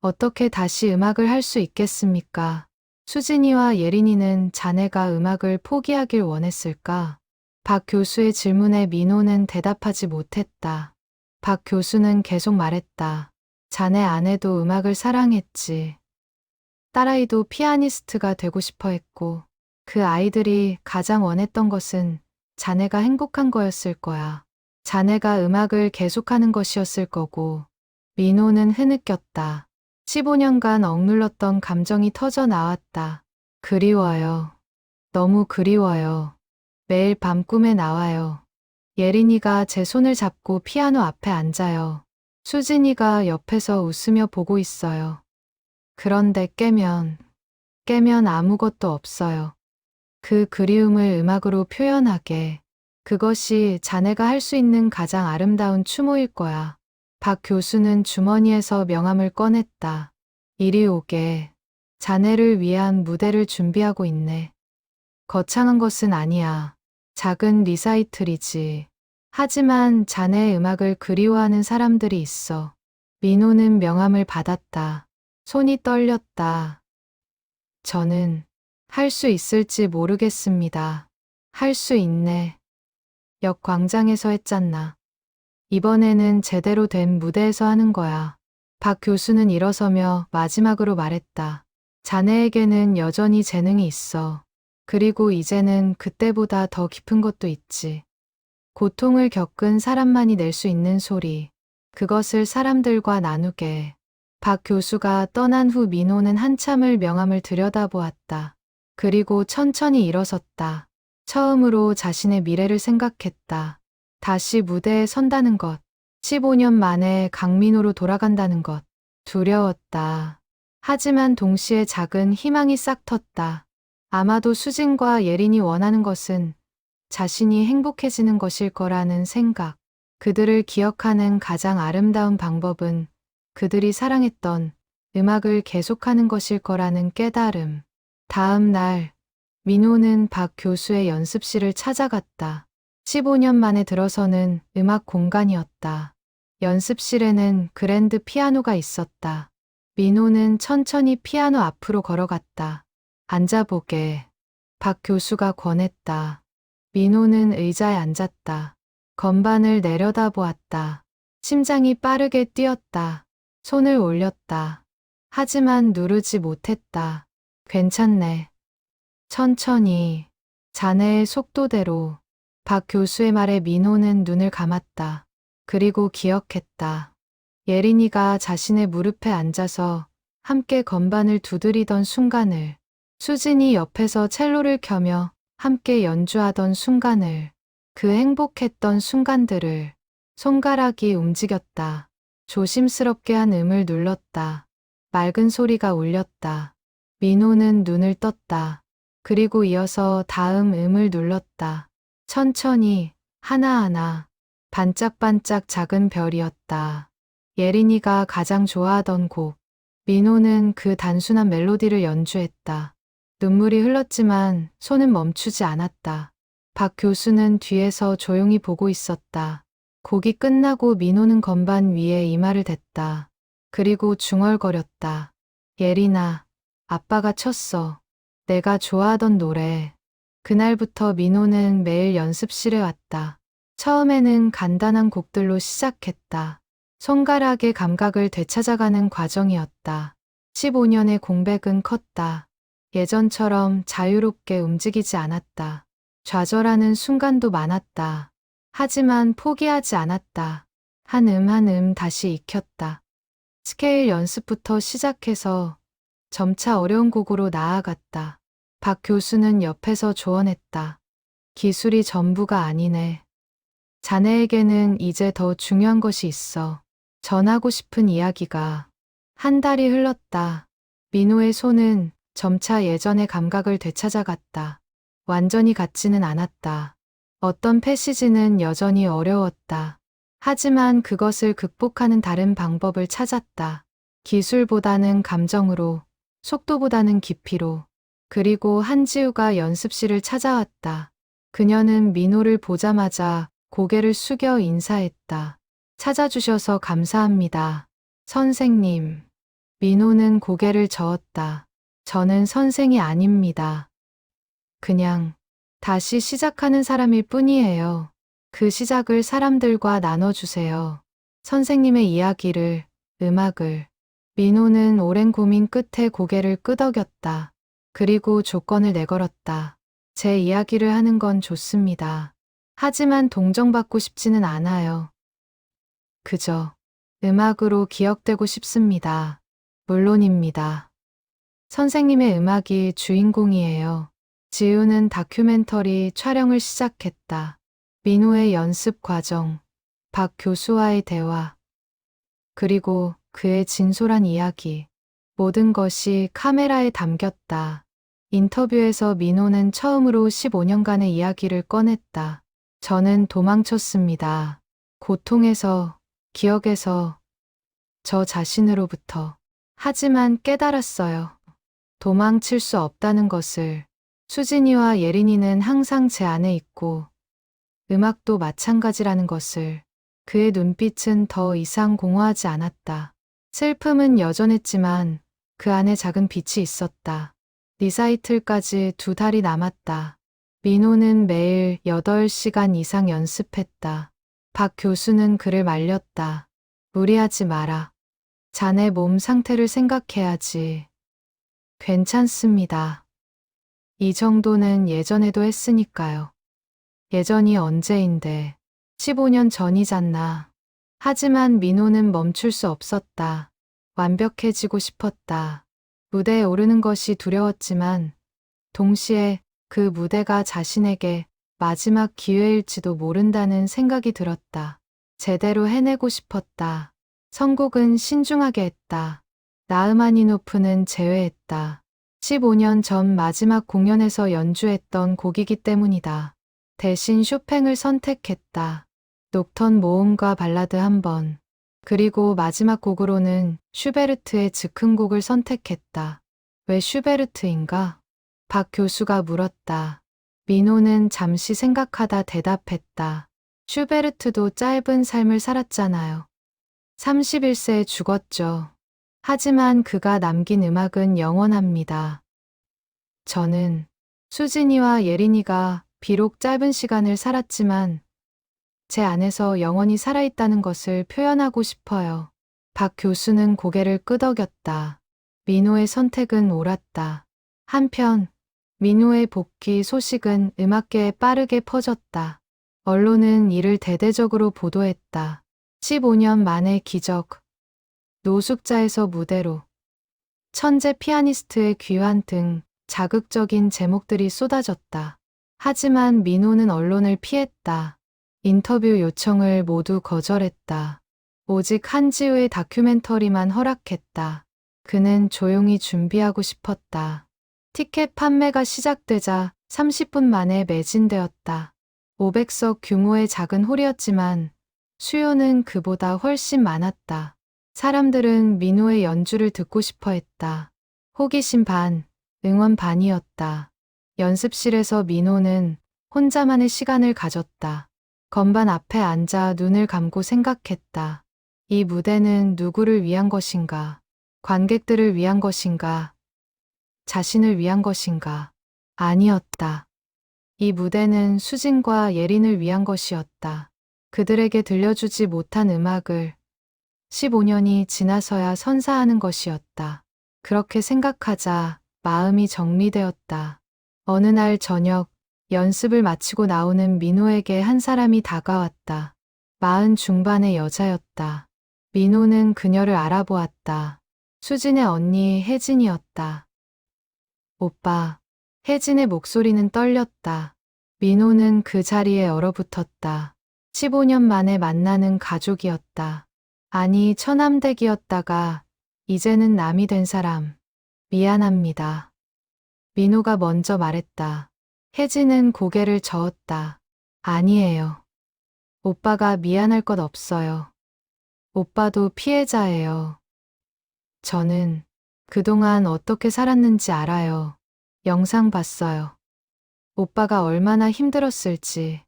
어떻게 다시 음악을 할 수 있겠습니까? 수진이와 예린이는 자네가 음악을 포기하길 원했을까? 박 교수의 질문에 민호는 대답하지 못했다. 박 교수는 계속 말했다. 자네 아내도 음악을 사랑했지. 딸아이도 피아니스트가 되고 싶어 했고, 그 아이들이 가장 원했던 것은 자네가 행복한 거였을 거야. 자네가 음악을 계속하는 것이었을 거고. 민호는 흐느꼈다. 15년간 억눌렀던 감정이 터져 나왔다. 그리워요. 너무 그리워요. 매일 밤 꿈에 나와요. 예린이가 제 손을 잡고 피아노 앞에 앉아요. 수진이가 옆에서 웃으며 보고 있어요. 그런데 깨면 아무것도 없어요. 그 그리움을 음악으로 표현하게. 그것이 자네가 할 수 있는 가장 아름다운 추모일 거야. 박 교수는 주머니에서 명함을 꺼냈다. 이리 오게. 자네를 위한 무대를 준비하고 있네. 거창한 것은 아니야. 작은 리사이틀이지. 하지만 자네의 음악을 그리워하는 사람들이 있어. 민호는 명함을 받았다. 손이 떨렸다. 저는 할 수 있을지 모르겠습니다. 할 수 있네. 역 광장에서 했잖아. 이번에는 제대로 된 무대에서 하는 거야. 박 교수는 일어서며 마지막으로 말했다. 자네에게는 여전히 재능이 있어. 그리고 이제는 그때보다 더 깊은 것도 있지. 고통을 겪은 사람만이 낼 수 있는 소리. 그것을 사람들과 나누게. 박 교수가 떠난 후 민호는 한참을 명함을 들여다보았다. 그리고 천천히 일어섰다. 처음으로 자신의 미래를 생각했다. 다시 무대에 선다는 것. 15년 만에 강민호로 돌아간다는 것. 두려웠다. 하지만 동시에 작은 희망이 싹 텄다. 아마도 수진과 예린이 원하는 것은 자신이 행복해지는 것일 거라는 생각. 그들을 기억하는 가장 아름다운 방법은 그들이 사랑했던 음악을 계속하는 것일 거라는 깨달음. 다음 날, 민호는 박 교수의 연습실을 찾아갔다. 15년 만에 들어서는 음악 공간이었다. 연습실에는 그랜드 피아노가 있었다. 민호는 천천히 피아노 앞으로 걸어갔다. 앉아보게. 박 교수가 권했다. 민호는 의자에 앉았다. 건반을 내려다보았다. 심장이 빠르게 뛰었다. 손을 올렸다. 하지만 누르지 못했다. 괜찮네. 천천히. 자네의 속도대로. 박 교수의 말에 민호는 눈을 감았다. 그리고 기억했다. 예린이가 자신의 무릎에 앉아서 함께 건반을 두드리던 순간을, 수진이 옆에서 첼로를 켜며 함께 연주하던 순간을, 그 행복했던 순간들을. 손가락이 움직였다. 조심스럽게 한 음을 눌렀다. 맑은 소리가 울렸다. 민호는 눈을 떴다. 그리고 이어서 다음 음을 눌렀다. 천천히 하나하나 반짝반짝 작은 별이었다. 예린이가 가장 좋아하던 곡. 민호는 그 단순한 멜로디를 연주했다. 눈물이 흘렀지만 손은 멈추지 않았다. 박 교수는 뒤에서 조용히 보고 있었다. 곡이 끝나고 민호는 건반 위에 이마를 댔다. 그리고 중얼거렸다. 예린아, 아빠가 쳤어. 내가 좋아하던 노래. 그날부터 민호는 매일 연습실에 왔다. 처음에는 간단한 곡들로 시작했다. 손가락의 감각을 되찾아가는 과정이었다. 15년의 공백은 컸다. 예전처럼 자유롭게 움직이지 않았다. 좌절하는 순간도 많았다. 하지만 포기하지 않았다. 한 한 음 다시 익혔다. 스케일 연습부터 시작해서 점차 어려운 곡으로 나아갔다. 박 교수는 옆에서 조언했다. 기술이 전부가 아니네. 자네에게는 이제 더 중요한 것이 있어. 전하고 싶은 이야기가. 한 달이 흘렀다. 민호의 손은 점차 예전의 감각을 되찾아갔다. 완전히 같지는 않았다. 어떤 패시지는 여전히 어려웠다. 하지만 그것을 극복하는 다른 방법을 찾았다. 기술보다는 감정으로, 속도보다는 깊이로. 그리고 한지우가 연습실을 찾아왔다. 그녀는 민호를 보자마자 고개를 숙여 인사했다. 찾아주셔서 감사합니다. 선생님. 민호는 고개를 저었다. 저는 선생이 아닙니다. 그냥 다시 시작하는 사람일 뿐이에요. 그 시작을 사람들과 나눠주세요. 선생님의 이야기를, 음악을. 민호는 오랜 고민 끝에 고개를 끄덕였다. 그리고 조건을 내걸었다. 제 이야기를 하는 건 좋습니다. 하지만 동정받고 싶지는 않아요. 그저 음악으로 기억되고 싶습니다. 물론입니다. 선생님의 음악이 주인공이에요. 지우는 다큐멘터리 촬영을 시작했다. 민호의 연습 과정, 박 교수와의 대화, 그리고 그의 진솔한 이야기. 모든 것이 카메라에 담겼다. 인터뷰에서 민호는 처음으로 15년간의 이야기를 꺼냈다. 저는 도망쳤습니다. 고통에서, 기억에서, 저 자신으로부터. 하지만 깨달았어요. 도망칠 수 없다는 것을. 수진이와 예린이는 항상 제 안에 있고, 음악도 마찬가지라는 것을. 그의 눈빛은 더 이상 공허하지 않았다. 슬픔은 여전했지만 그 안에 작은 빛이 있었다. 리사이틀까지 2달이 남았다. 민호는 매일 8시간 이상 연습했다. 박 교수는 그를 말렸다. 무리하지 마라. 자네 몸 상태를 생각해야지. 괜찮습니다. 이 정도는 예전에도 했으니까요. 예전이 언제인데 15년 전이잖나. 하지만 민호는 멈출 수 없었다. 완벽해지고 싶었다. 무대에 오르는 것이 두려웠지만 동시에 그 무대가 자신에게 마지막 기회일지도 모른다는 생각이 들었다. 제대로 해내고 싶었다. 선곡은 신중하게 했다. 라흐마니노프는 제외했다. 15년 전 마지막 공연에서 연주했던 곡이기 때문이다. 대신 쇼팽을 선택했다. 녹턴 모음과 발라드 한 번. 그리고 마지막 곡으로는 슈베르트의 즉흥곡을 선택했다. 왜 슈베르트인가? 박 교수가 물었다. 민호는 잠시 생각하다 대답했다. 슈베르트도 짧은 삶을 살았잖아요. 31세에 죽었죠. 하지만 그가 남긴 음악은 영원합니다. 저는 수진이와 예린이가 비록 짧은 시간을 살았지만 제 안에서 영원히 살아있다는 것을 표현하고 싶어요. 박 교수는 고개를 끄덕였다. 민호의 선택은 옳았다. 한편 민호의 복귀 소식은 음악계에 빠르게 퍼졌다. 언론은 이를 대대적으로 보도했다. 15년 만의 기적, 노숙자에서 무대로, 천재 피아니스트의 귀환 등 자극적인 제목들이 쏟아졌다. 하지만 민호는 언론을 피했다. 인터뷰 요청을 모두 거절했다. 오직 한지우의 다큐멘터리만 허락했다. 그는 조용히 준비하고 싶었다. 티켓 판매가 시작되자 30분 만에 매진되었다. 500석 규모의 작은 홀이었지만 수요는 그보다 훨씬 많았다. 사람들은 민호의 연주를 듣고 싶어 했다. 호기심 반, 응원 반이었다. 연습실에서 민호는 혼자만의 시간을 가졌다. 건반 앞에 앉아 눈을 감고 생각했다. 이 무대는 누구를 위한 것인가? 관객들을 위한 것인가? 자신을 위한 것인가? 아니었다. 이 무대는 수진과 예린을 위한 것이었다. 그들에게 들려주지 못한 음악을 15년이 지나서야 선사하는 것이었다. 그렇게 생각하자 마음이 정리되었다. 어느 날 저녁 연습을 마치고 나오는 민호에게 한 사람이 다가왔다. 40 중반의 여자였다. 민호는 그녀를 알아보았다. 수진의 언니 혜진이었다. 오빠. 혜진의 목소리는 떨렸다. 민호는 그 자리에 얼어붙었다. 15년 만에 만나는 가족이었다. 아니, 처남댁이었다가 이제는 남이 된 사람. 미안합니다. 민호가 먼저 말했다. 혜진은 고개를 저었다. 아니에요. 오빠가 미안할 것 없어요. 오빠도 피해자예요. 저는 그동안 어떻게 살았는지 알아요. 영상 봤어요. 오빠가 얼마나 힘들었을지.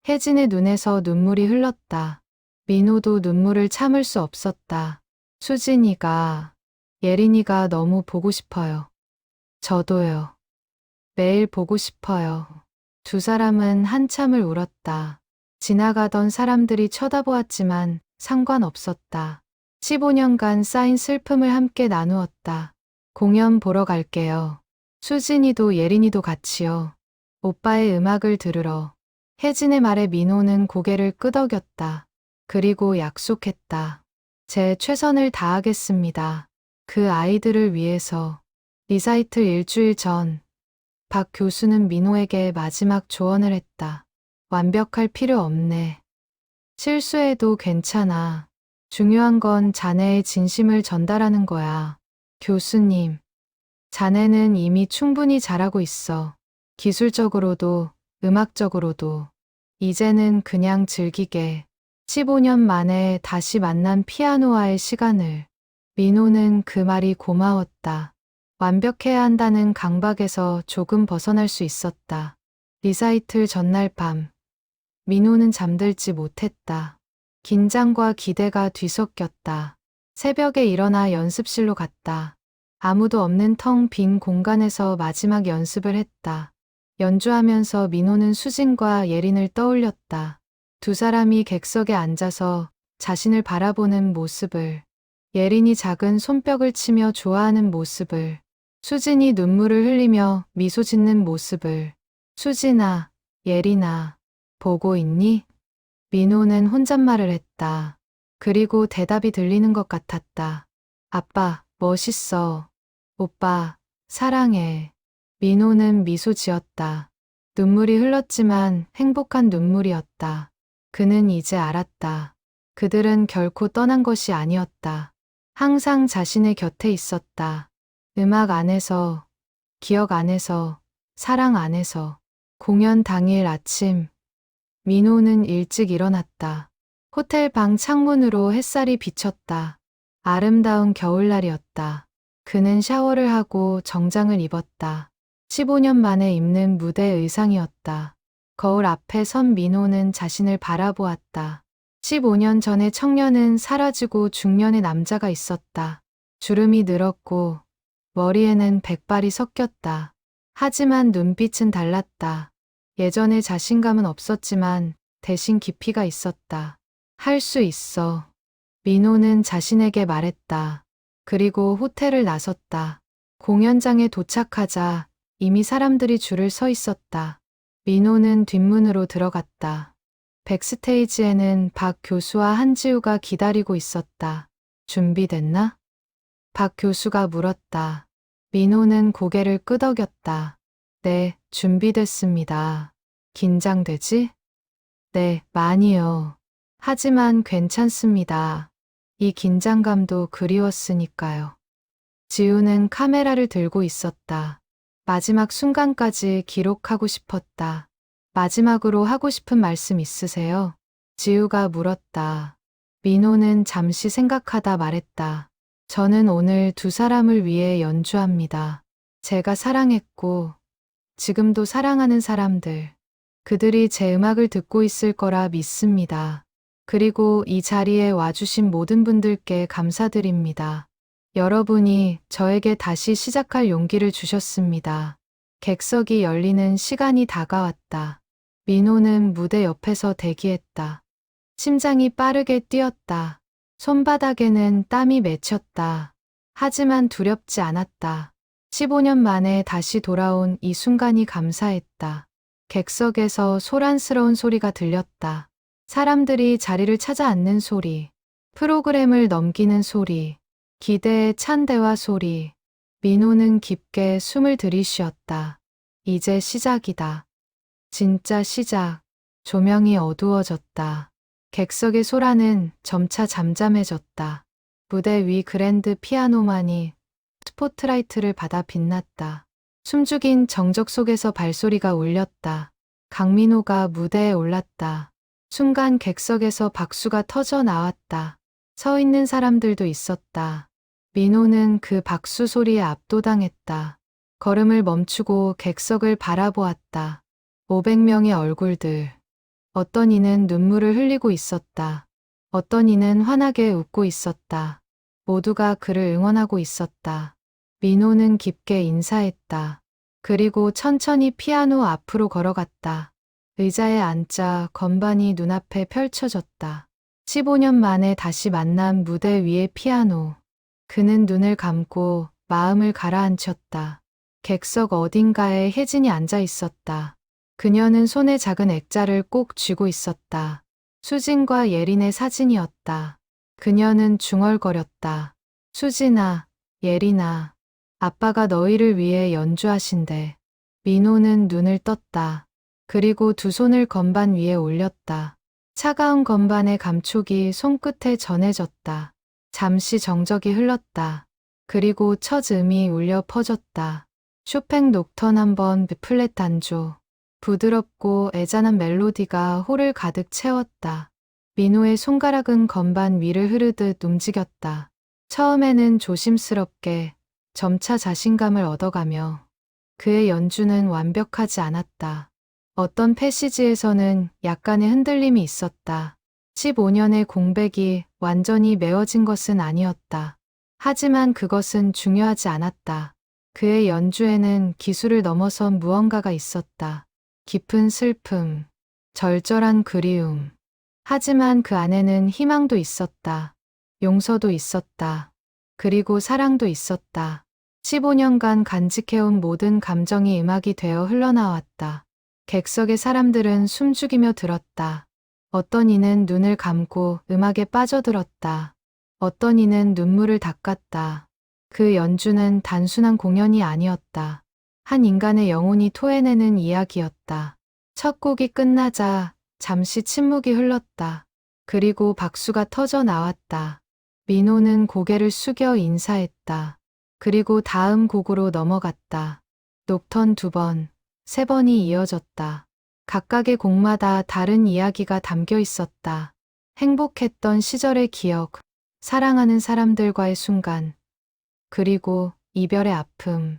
혜진의 눈에서 눈물이 흘렀다. 민호도 눈물을 참을 수 없었다. 수진이가, 예린이가 너무 보고 싶어요. 저도요. 매일 보고 싶어요. 두 사람은 한참을 울었다. 지나가던 사람들이 쳐다보았지만 상관없었다. 15년간 쌓인 슬픔을 함께 나누었다. 공연 보러 갈게요. 수진이도 예린이도 같이요. 오빠의 음악을 들으러. 혜진의 말에 민호는 고개를 끄덕였다. 그리고 약속했다. 제 최선을 다하겠습니다. 그 아이들을 위해서. 리사이틀 일주일 전, 박 교수는 민호에게 마지막 조언을 했다. 완벽할 필요 없네. 실수해도 괜찮아. 중요한 건 자네의 진심을 전달하는 거야. 교수님, 자네는 이미 충분히 잘하고 있어. 기술적으로도, 음악적으로도. 이제는 그냥 즐기게. 15년 만에 다시 만난 피아노와의 시간을. 민호는 그 말이 고마웠다. 완벽해야 한다는 강박에서 조금 벗어날 수 있었다. 리사이틀 전날 밤. 민호는 잠들지 못했다. 긴장과 기대가 뒤섞였다. 새벽에 일어나 연습실로 갔다. 아무도 없는 텅 빈 공간에서 마지막 연습을 했다. 연주하면서 민호는 수진과 예린을 떠올렸다. 두 사람이 객석에 앉아서 자신을 바라보는 모습을, 예린이 작은 손뼉을 치며 좋아하는 모습을, 수진이 눈물을 흘리며 미소 짓는 모습을. 수진아, 예린아, 보고 있니? 민호는 혼잣말을 했다. 그리고 대답이 들리는 것 같았다. 아빠, 멋있어. 오빠, 사랑해. 민호는 미소 지었다. 눈물이 흘렀지만 행복한 눈물이었다. 그는 이제 알았다. 그들은 결코 떠난 것이 아니었다. 항상 자신의 곁에 있었다. 음악 안에서, 기억 안에서, 사랑 안에서. 공연 당일 아침, 민호는 일찍 일어났다. 호텔 방 창문으로 햇살이 비쳤다. 아름다운 겨울날이었다. 그는 샤워를 하고 정장을 입었다. 15년 만에 입는 무대 의상이었다. 거울 앞에 선 민호는 자신을 바라보았다. 15년 전의 청년은 사라지고 중년의 남자가 있었다. 주름이 늘었고 머리에는 백발이 섞였다. 하지만 눈빛은 달랐다. 예전의 자신감은 없었지만 대신 깊이가 있었다. 할 수 있어. 민호는 자신에게 말했다. 그리고 호텔을 나섰다. 공연장에 도착하자 이미 사람들이 줄을 서 있었다. 민호는 뒷문으로 들어갔다. 백스테이지에는 박 교수와 한지우가 기다리고 있었다. 준비됐나? 박 교수가 물었다. 민호는 고개를 끄덕였다. 네, 준비됐습니다. 긴장되지? 네, 많이요. 하지만 괜찮습니다. 이 긴장감도 그리웠으니까요. 지우는 카메라를 들고 있었다. 마지막 순간까지 기록하고 싶었다. 마지막으로 하고 싶은 말씀 있으세요? 지우가 물었다. 민호는 잠시 생각하다 말했다. 저는 오늘 두 사람을 위해 연주합니다. 제가 사랑했고, 지금도 사랑하는 사람들. 그들이 제 음악을 듣고 있을 거라 믿습니다. 그리고 이 자리에 와주신 모든 분들께 감사드립니다. 여러분이 저에게 다시 시작할 용기를 주셨습니다. 객석이 열리는 시간이 다가왔다. 민호는 무대 옆에서 대기했다. 심장이 빠르게 뛰었다. 손바닥에는 땀이 맺혔다. 하지만 두렵지 않았다. 15년 만에 다시 돌아온 이 순간이 감사했다. 객석에서 소란스러운 소리가 들렸다. 사람들이 자리를 찾아 앉는 소리, 프로그램을 넘기는 소리, 기대의 찬 대화 소리. 민호는 깊게 숨을 들이쉬었다. 이제 시작이다. 진짜 시작. 조명이 어두워졌다. 객석의 소라는 점차 잠잠해졌다. 무대 위 그랜드 피아노만이 스포트라이트를 받아 빛났다. 숨죽인 정적 속에서 발소리가 울렸다. 강민호가 무대에 올랐다. 순간 객석에서 박수가 터져 나왔다. 서 있는 사람들도 있었다. 민호는 그 박수 소리에 압도당했다. 걸음을 멈추고 객석을 바라보았다. 500명의 얼굴들. 어떤 이는 눈물을 흘리고 있었다. 어떤 이는 환하게 웃고 있었다. 모두가 그를 응원하고 있었다. 민호는 깊게 인사했다. 그리고 천천히 피아노 앞으로 걸어갔다. 의자에 앉자 건반이 눈앞에 펼쳐졌다. 15년 만에 다시 만난 무대 위의 피아노. 그는 눈을 감고 마음을 가라앉혔다. 객석 어딘가에 혜진이 앉아 있었다. 그녀는 손에 작은 액자를 꼭 쥐고 있었다. 수진과 예린의 사진이었다. 그녀는 중얼거렸다. 수진아, 예린아, 아빠가 너희를 위해 연주하신대. 민호는 눈을 떴다. 그리고 두 손을 건반 위에 올렸다. 차가운 건반의 감촉이 손끝에 전해졌다. 잠시 정적이 흘렀다. 그리고 첫 음이 울려 퍼졌다. 쇼팽 녹턴 한번 플랫 단조. 부드럽고 애잔한 멜로디가 홀을 가득 채웠다. 민호의 손가락은 건반 위를 흐르듯 움직였다. 처음에는 조심스럽게, 점차 자신감을 얻어가며 그의 연주는 완벽하지 않았다. 어떤 패시지에서는 약간의 흔들림이 있었다. 15년의 공백이 완전히 메워진 것은 아니었다. 하지만 그것은 중요하지 않았다. 그의 연주에는 기술을 넘어선 무언가가 있었다. 깊은 슬픔, 절절한 그리움. 하지만 그 안에는 희망도 있었다. 용서도 있었다. 그리고 사랑도 있었다. 15년간 간직해온 모든 감정이 음악이 되어 흘러나왔다. 객석의 사람들은 숨죽이며 들었다. 어떤 이는 눈을 감고 음악에 빠져들었다. 어떤 이는 눈물을 닦았다. 그 연주는 단순한 공연이 아니었다. 한 인간의 영혼이 토해내는 이야기였다. 첫 곡이 끝나자 잠시 침묵이 흘렀다. 그리고 박수가 터져 나왔다. 민호는 고개를 숙여 인사했다. 그리고 다음 곡으로 넘어갔다. 녹턴 2번, 3번이 이어졌다. 각각의 곡마다 다른 이야기가 담겨 있었다. 행복했던 시절의 기억, 사랑하는 사람들과의 순간, 그리고 이별의 아픔.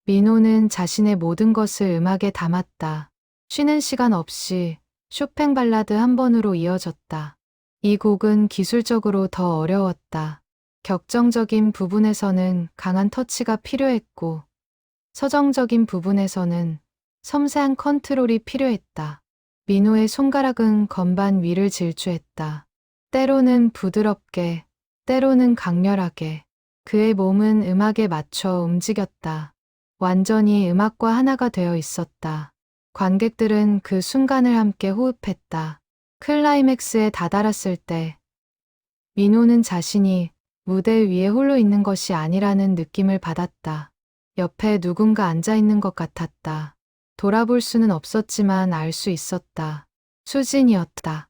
민호는 자신의 모든 것을 음악에 담았다. 쉬는 시간 없이 쇼팽 발라드 한 번으로 이어졌다. 이 곡은 기술적으로 더 어려웠다. 격정적인 부분에서는 강한 터치가 필요했고, 서정적인 부분에서는 섬세한 컨트롤이 필요했다. 민호의 손가락은 건반 위를 질주했다. 때로는 부드럽게, 때로는 강렬하게. 그의 몸은 음악에 맞춰 움직였다. 완전히 음악과 하나가 되어 있었다. 관객들은 그 순간을 함께 호흡했다. 클라이맥스에 다다랐을 때 민호는 자신이 무대 위에 홀로 있는 것이 아니라는 느낌을 받았다. 옆에 누군가 앉아 있는 것 같았다. 돌아볼 수는 없었지만 알 수 있었다. 수진이었다.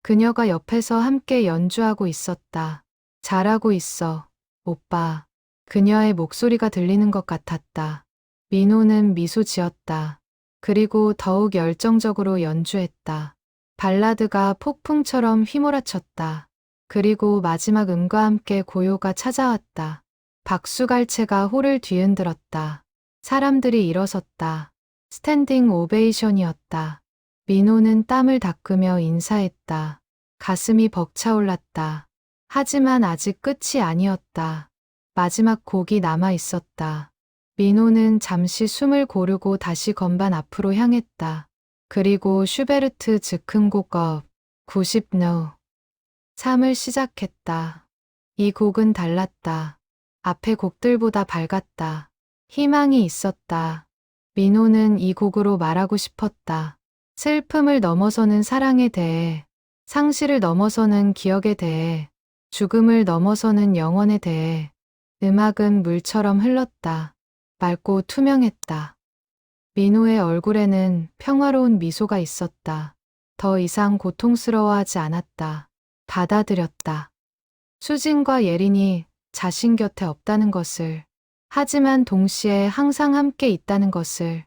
그녀가 옆에서 함께 연주하고 있었다. 잘하고 있어, 오빠. 그녀의 목소리가 들리는 것 같았다. 민호는 미소 지었다. 그리고 더욱 열정적으로 연주했다. 발라드가 폭풍처럼 휘몰아쳤다. 그리고 마지막 음과 함께 고요가 찾아왔다. 박수갈채가 홀을 뒤흔들었다. 사람들이 일어섰다. 스탠딩 오베이션이었다. 민호는 땀을 닦으며 인사했다. 가슴이 벅차올랐다. 하지만 아직 끝이 아니었다. 마지막 곡이 남아 있었다. 민호는 잠시 숨을 고르고 다시 건반 앞으로 향했다. 그리고 슈베르트 즉흥곡 업 90No 3을 시작했다. 이 곡은 달랐다. 앞의 곡들보다 밝았다. 희망이 있었다. 민호는 이 곡으로 말하고 싶었다. 슬픔을 넘어서는 사랑에 대해, 상실을 넘어서는 기억에 대해, 죽음을 넘어서는 영원에 대해. 음악은 물처럼 흘렀다. 맑고 투명했다. 민호의 얼굴에는 평화로운 미소가 있었다. 더 이상 고통스러워하지 않았다. 받아들였다. 수진과 예린이 자신 곁에 없다는 것을, 하지만 동시에 항상 함께 있다는 것을.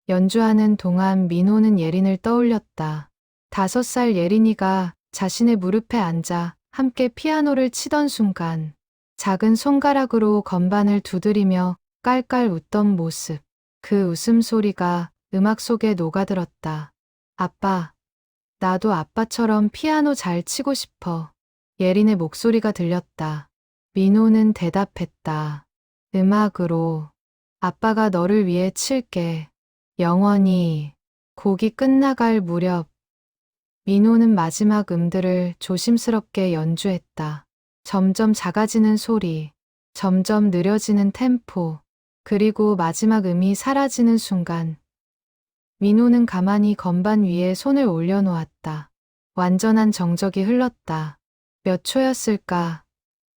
연주하는 동안 민호는 예린을 떠올렸다. 5살 예린이가 자신의 무릎에 앉아 함께 피아노를 치던 순간, 작은 손가락으로 건반을 두드리며 깔깔 웃던 모습. 그 웃음소리가 음악 속에 녹아들었다. 아빠, 나도 아빠처럼 피아노 잘 치고 싶어. 예린의 목소리가 들렸다. 민호는 대답했다. 음악으로. 아빠가 너를 위해 칠게. 영원히. 곡이 끝나갈 무렵, 민호는 마지막 음들을 조심스럽게 연주했다. 점점 작아지는 소리, 점점 느려지는 템포, 그리고 마지막 음이 사라지는 순간, 민호는 가만히 건반 위에 손을 올려놓았다. 완전한 정적이 흘렀다. 몇 초였을까?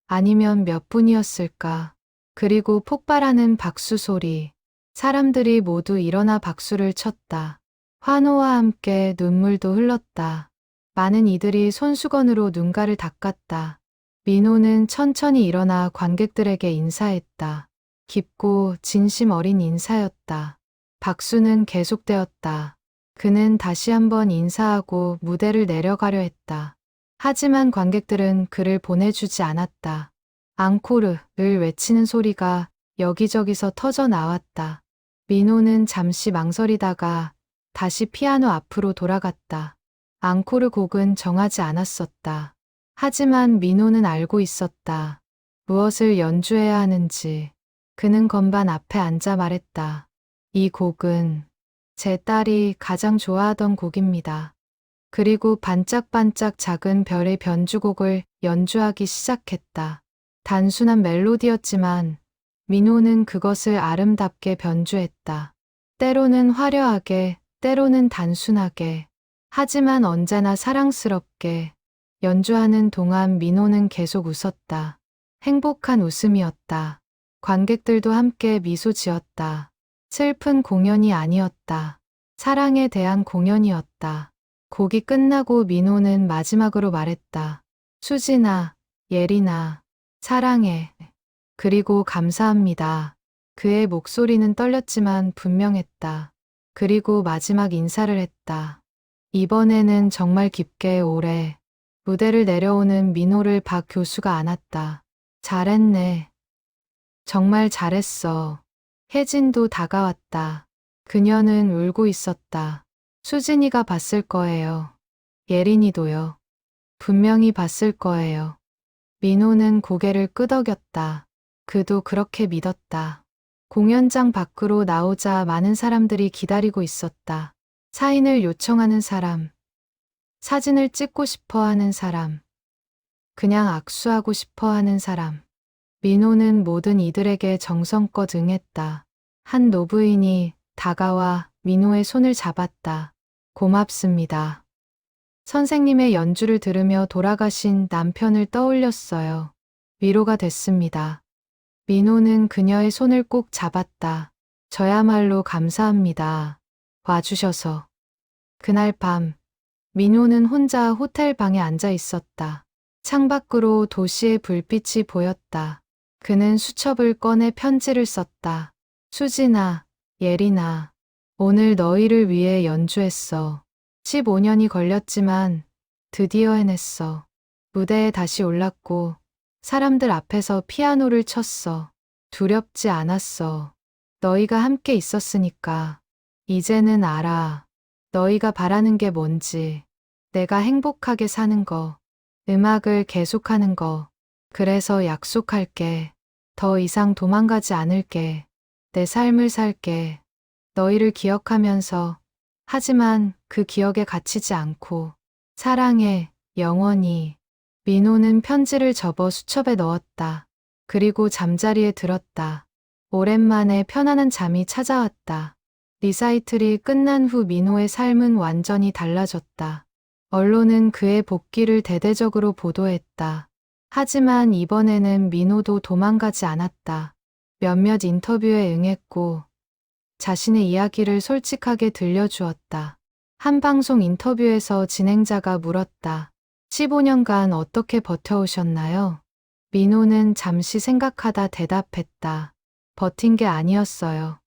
아니면 몇 분이었을까? 그리고 폭발하는 박수 소리. 사람들이 모두 일어나 박수를 쳤다. 환호와 함께 눈물도 흘렀다. 많은 이들이 손수건으로 눈가를 닦았다. 민호는 천천히 일어나 관객들에게 인사했다. 깊고 진심 어린 인사였다. 박수는 계속되었다. 그는 다시 한번 인사하고 무대를 내려가려 했다. 하지만 관객들은 그를 보내주지 않았다. 앙코르를 외치는 소리가 여기저기서 터져 나왔다. 민호는 잠시 망설이다가 다시 피아노 앞으로 돌아갔다. 앙코르 곡은 정하지 않았었다. 하지만 민호는 알고 있었다. 무엇을 연주해야 하는지. 그는 건반 앞에 앉아 말했다. 이 곡은 제 딸이 가장 좋아하던 곡입니다. 그리고 반짝반짝 작은 별의 변주곡을 연주하기 시작했다. 단순한 멜로디였지만 민호는 그것을 아름답게 변주했다. 때로는 화려하게, 때로는 단순하게, 하지만 언제나 사랑스럽게. 연주하는 동안 민호는 계속 웃었다. 행복한 웃음이었다. 관객들도 함께 미소 지었다. 슬픈 공연이 아니었다. 사랑에 대한 공연이었다. 곡이 끝나고 민호는 마지막으로 말했다. 수진아, 예린아, 사랑해. 그리고 감사합니다. 그의 목소리는 떨렸지만 분명했다. 그리고 마지막 인사를 했다. 이번에는 정말 깊게 오래. 무대를 내려오는 민호를 박 교수가 안았다. 잘했네. 정말 잘했어. 혜진도 다가왔다. 그녀는 울고 있었다. 수진이가 봤을 거예요. 예린이도요. 분명히 봤을 거예요. 민호는 고개를 끄덕였다. 그도 그렇게 믿었다. 공연장 밖으로 나오자 많은 사람들이 기다리고 있었다. 사인을 요청하는 사람, 사진을 찍고 싶어 하는 사람, 그냥 악수하고 싶어 하는 사람. 민호는 모든 이들에게 정성껏 응했다. 한 노부인이 다가와 민호의 손을 잡았다. 고맙습니다. 선생님의 연주를 들으며 돌아가신 남편을 떠올렸어요. 위로가 됐습니다. 민호는 그녀의 손을 꼭 잡았다. 저야말로 감사합니다. 와주셔서. 그날 밤 민호는 혼자 호텔 방에 앉아 있었다. 창밖으로 도시의 불빛이 보였다. 그는 수첩을 꺼내 편지를 썼다. 수진아, 예린아, 오늘 너희를 위해 연주했어. 15년이 걸렸지만 드디어 해냈어. 무대에 다시 올랐고 사람들 앞에서 피아노를 쳤어. 두렵지 않았어. 너희가 함께 있었으니까. 이제는 알아. 너희가 바라는 게 뭔지. 내가 행복하게 사는 거. 음악을 계속하는 거. 그래서 약속할게. 더 이상 도망가지 않을게. 내 삶을 살게. 너희를 기억하면서. 하지만 그 기억에 갇히지 않고. 사랑해, 영원히. 민호는 편지를 접어 수첩에 넣었다. 그리고 잠자리에 들었다. 오랜만에 편안한 잠이 찾아왔다. 리사이틀이 끝난 후 민호의 삶은 완전히 달라졌다. 언론은 그의 복귀를 대대적으로 보도했다. 하지만 이번에는 민호도 도망가지 않았다. 몇몇 인터뷰에 응했고 자신의 이야기를 솔직하게 들려주었다. 한 방송 인터뷰에서 진행자가 물었다. 15년간 어떻게 버텨오셨나요? 민호는 잠시 생각하다 대답했다. 버틴 게 아니었어요.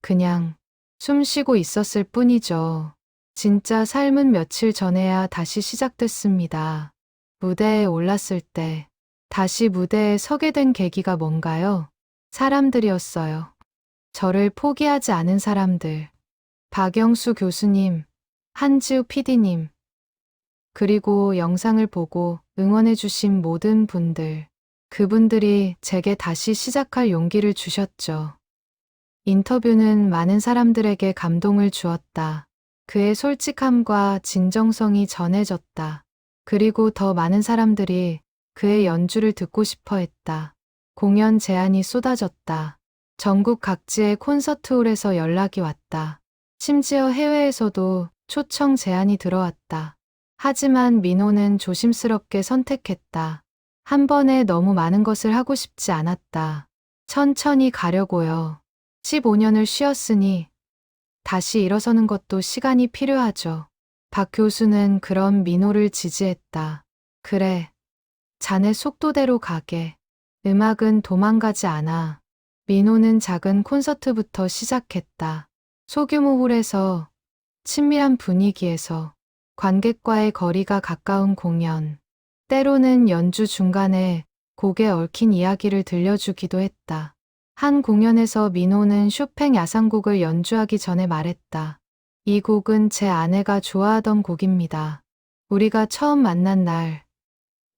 그냥 숨 쉬고 있었을 뿐이죠. 진짜 삶은 며칠 전에야 다시 시작됐습니다. 무대에 올랐을 때 다시 무대에 서게 된 계기가 뭔가요? 사람들이었어요. 저를 포기하지 않은 사람들. 박영수 교수님, 한지우 PD님, 그리고 영상을 보고 응원해주신 모든 분들. 그분들이 제게 다시 시작할 용기를 주셨죠. 인터뷰는 많은 사람들에게 감동을 주었다. 그의 솔직함과 진정성이 전해졌다. 그리고 더 많은 사람들이 그의 연주를 듣고 싶어 했다. 공연 제안이 쏟아졌다. 전국 각지의 콘서트홀에서 연락이 왔다. 심지어 해외에서도 초청 제안이 들어왔다. 하지만 민호는 조심스럽게 선택했다. 한 번에 너무 많은 것을 하고 싶지 않았다. 천천히 가려고요. 15년을 쉬었으니 다시 일어서는 것도 시간이 필요하죠. 박 교수는 그런 민호를 지지했다. 그래, 자네 속도대로 가게. 음악은 도망가지 않아. 민호는 작은 콘서트부터 시작했다. 소규모 홀에서, 친밀한 분위기에서, 관객과의 거리가 가까운 공연. 때로는 연주 중간에 곡에 얽힌 이야기를 들려주기도 했다. 한 공연에서 민호는 쇼팽 야상곡을 연주하기 전에 말했다. 이 곡은 제 아내가 좋아하던 곡입니다. 우리가 처음 만난 날,